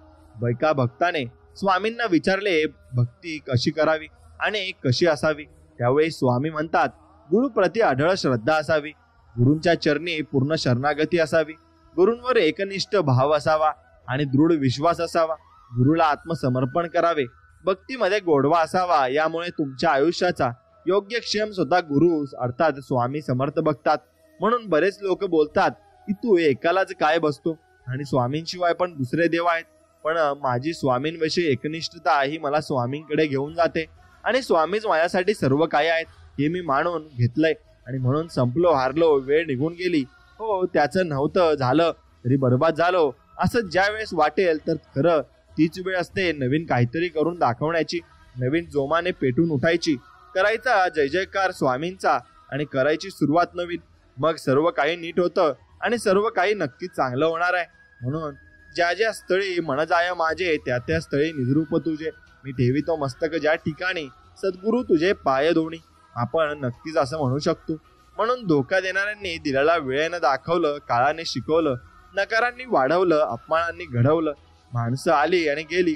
एका भक्ताने स्वामींना विचारले भक्ती कशी करावी आणि कशी असावी. त्यावेळी स्वामी म्हणतात, गुरुप्रती अढळ श्रद्धा असावी, गुरूंच्या चरणी पूर्ण शरणागती असावी, गुरूंवर एकनिष्ठ भाव असावा आणि दृढ विश्वास असावा, गुरुला आत्मसमर्पण करावे भक्तीमध्ये गोडवा असावा, यामुळे तुमच्या आयुष्याचा योग्य क्षेम स्वतः गुरु अर्थात स्वामी समर्थ बघतात. म्हणून बरेच लोक बोलतात की तू एकालाच काय बसतो आणि स्वामींशिवाय पण दुसरे देव आहेत. पण माझी स्वामींविषयी एकनिष्ठता ही मला स्वामींकडे घेऊन जाते आणि स्वामीच माझ्यासाठी सर्व काही आहेत हे मी मानून घेतलंय आणि म्हणून संपलो, हारलो, वेळ निघून गेली, हो त्याचं नव्हतं झालं तरी बर्बाद झालो असं ज्या वेळेस वाटेल तर खरं तीच वेळ असते नवीन काहीतरी करून दाखवण्याची, नवीन जोमाने पेटून उठायची, करायचा जय जयकार स्वामींचा आणि करायची सुरुवात नवीन. मग सर्व काही नीट होतं आणि सर्व काही नक्कीच चांगलं होणार आहे. म्हणून ज्या ज्या स्थळी मन जाय माझे, त्या त्या स्थळी निजरूप तुझे, मी ठेवितो मस्तक ज्या ठिकाणी, सद्गुरू तुझे पाय दोणी. आपण नक्कीच असं म्हणू शकतो. म्हणून धोका देणाऱ्यांनी दिलेला वेळेनं दाखवलं, काळाने शिकवलं, नकारांनी वाढवलं, अपमानांनी घडवलं. माणसं आली आणि गेली,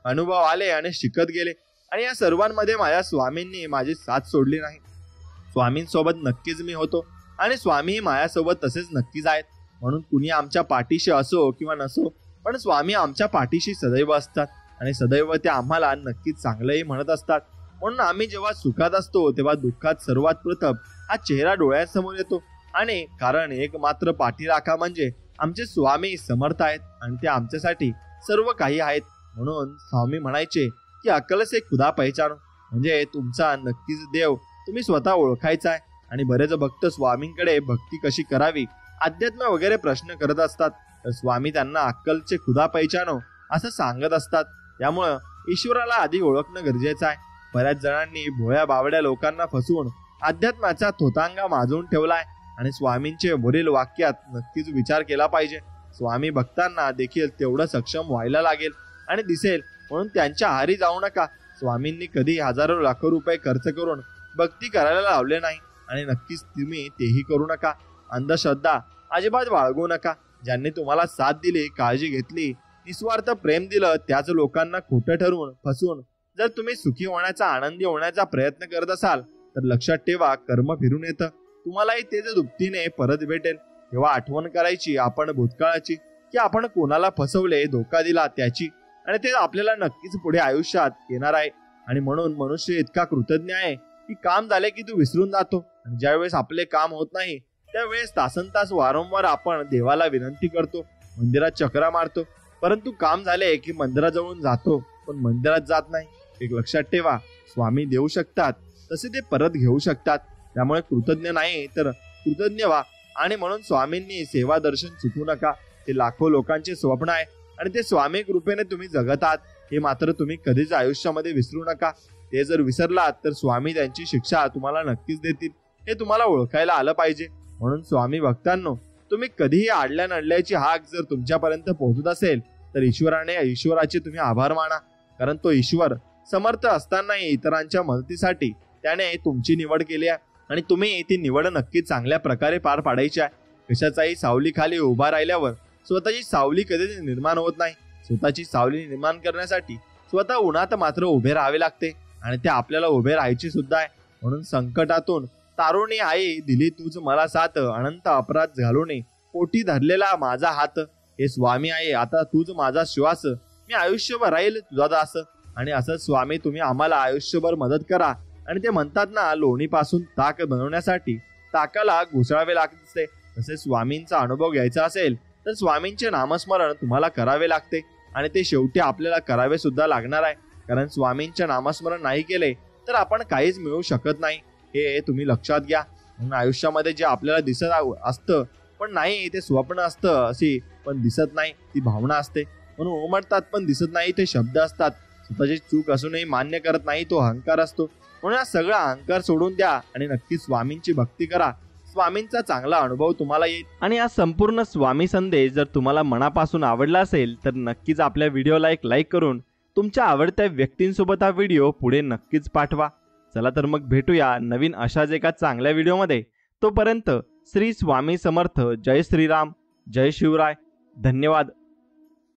अनुभव आले आणि शिकत गेले आणि या सर्वांमध्ये माझ्या स्वामींनी माझी साथ सोडली नाही. स्वामींसोबत नक्कीच मी होतो आणि स्वामी माझ्यासोबत तसेच नक्कीच आहेत. म्हणून कुणी आमच्या पाठीशी असो किंवा नसो, पण स्वामी आमच्या पाठीशी सदैव असतात आणि सदैव ते आम्हाला नक्कीच चांगलंही म्हणत असतात. म्हणून आम्ही जेव्हा सुखात असतो तेव्हा दुःखात सर्वात प्रथम हा चेहरा डोळ्यासमोर येतो आणि कारण एक मात्र पाठीराखा म्हणजे आमचे स्वामी समर्थ आहेत आणि ते आमच्यासाठी सर्व काही आहेत. म्हणून स्वामी म्हणायचे की अकल से खुदा पहचानो, म्हणजे तुमचा नक्कीच देव तुम्ही स्वतः ओळखायचा आहे. आणि बरेच भक्त स्वामींकडे भक्ती कशी करावी, अध्यात्म वगैरे प्रश्न करत असतात, तर स्वामी त्यांना अक्कलचे खुदा पहचानो असं सांगत असतात. त्यामुळं ईश्वराला आधी ओळखणं गरजेचं आहे. बऱ्याच जणांनी भोळ्या बावड्या लोकांना फसवून अध्यात्माचा थोतांगा माजवून ठेवलाय आणि स्वामींचे वरील वाक्यात नक्कीच विचार केला पाहिजे. स्वामी भक्तांना देखील तेवढं सक्षम व्हायला लागेल आणि दिसेल, म्हणून त्यांच्या आहारी जाऊ नका. स्वामींनी कधी हजारो लाखो रुपये खर्च करून भक्ती करायला लावले नाही आणि नक्कीच तुम्ही तेही करू नका. अंधश्रद्धा अजिबात बाळगू नका. ज्यांनी तुम्हाला साथ दिली, काळजी घेतली, निस्वार्थ प्रेम दिलं, त्याच लोकांना खोटं ठरवून फसवून जर तुम्ही सुखी होण्याचा, आनंदी होण्याचा प्रयत्न करत असाल तर लक्षात ठेवा, कर्म फिरून येतं. तुम्हालाही तेच दुपटीने परत भेटेल. तेव्हा आठवण करायची आपण भूतकाळाची, की आपण कोणाला फसवले, धोका दिला त्याची, आणि ते आपल्याला नक्कीच पुढे आयुष्यात येणार आहे. आणि म्हणून मनुष्य इतका कृतज्ञ आहे की काम झाले की तू विसरून जातो आणि ज्यावेळेस आपले काम होत नाही त्यावेळेस तासनतास वारंवार आपण देवाला विनंती करतो, मंदिरात चक्रा मारतो, परंतु काम झाले की मंदिराजवळून जातो पण मंदिरात जात नाही. एक लक्षात ठेवा, स्वामी देऊ शकतात तसे ते परत घेऊ शकतात. त्यामुळे कृतज्ञ नाही तर कृतज्ञ व्हा. आणि म्हणून स्वामींनी सेवा दर्शन चुकू नका. ते लाखो लोकांचे स्वप्न आहे आणि ते स्वामी कृपेने तुम्ही जगत आहात हे मात्र तुम्ही कधीच आयुष्यामध्ये विसरू नका. ते जर विसरलात तर स्वामी त्यांची शिक्षा तुम्हाला नक्कीच देतील, हे तुम्हाला ओळखायला आलं पाहिजे. म्हणून स्वामी भक्तांनो, तुम्ही कधीही आडल्या नडल्याची हाक जर तुमच्यापर्यंत पोहोचत असेल तर ईश्वराचे तुम्ही आभार माना. कारण तो ईश्वर समर्थ असतानाही इतरांच्या मदतीसाठी त्याने तुमची निवड केली आहे आणि तुम्ही ती निवड नक्कीच चांगल्या प्रकारे पार पाडायची आहे. कशाचाही सावली खाली उभा राहिल्यावर स्वतःची सावली कधीच निर्माण होत नाही. स्वतःची सावली निर्माण करण्यासाठी स्वतः उन्हात मात्र उभे राहावे लागते आणि ते आपल्याला उभे राहायचे सुद्धा आहे. म्हणून संकटातून तारुणी आई दिली तूच मला साथ, अनंत अपराध घालून पोटी धरलेला माझा हात, हे स्वामी आहे आता तूच माझा श्वास, मी आयुष्यभर राहील तुझा दास. आणि असं स्वामी तुम्ही आम्हाला आयुष्यभर मदत करा. आणि ते म्हणतात ना, लोणीपासून ताक बनवण्यासाठी ताकाला घुसळावे लागते, तसे स्वामींचा अनुभव घ्यायचा असेल तर स्वामींचे नामस्मरण तुम्हाला करावे लागते आणि ते शेवटी आपल्याला करावे सुद्धा लागणार आहे. कारण स्वामींचे नामस्मरण नाही केले तर आपण काहीच मिळवू शकत नाही, हे तुम्ही लक्षात घ्या. म्हणून आयुष्यामध्ये जे आपल्याला दिसत असतं पण नाही ते स्वप्न असतं, अशी पण दिसत नाही ती भावना असते. म्हणून उमटतात पण दिसत नाही ते शब्द असतात. स्वतःची चूक असूनही मान्य करत नाही तो अहंकार असतो. म्हणून हा सगळा अहंकार सोडून द्या आणि नक्की स्वामींची भक्ती करा. स्वामींचा चांगला अनुभव तुम्हाला येईल. आणि हा संपूर्ण स्वामी संदेश जर तुम्हाला मनापासून आवडला असेल तर नक्कीच आपल्या व्हिडिओला एक लाईक करून तुमच्या आवडत्या व्यक्तींसोबत हा व्हिडिओ पुढे नक्कीच पाठवा. चला तर मग भेटूया नवीन अशाच एका चांगल्या व्हिडिओमध्ये. तोपर्यंत श्री स्वामी समर्थ. जय श्रीराम, जय शिवराय. धन्यवाद.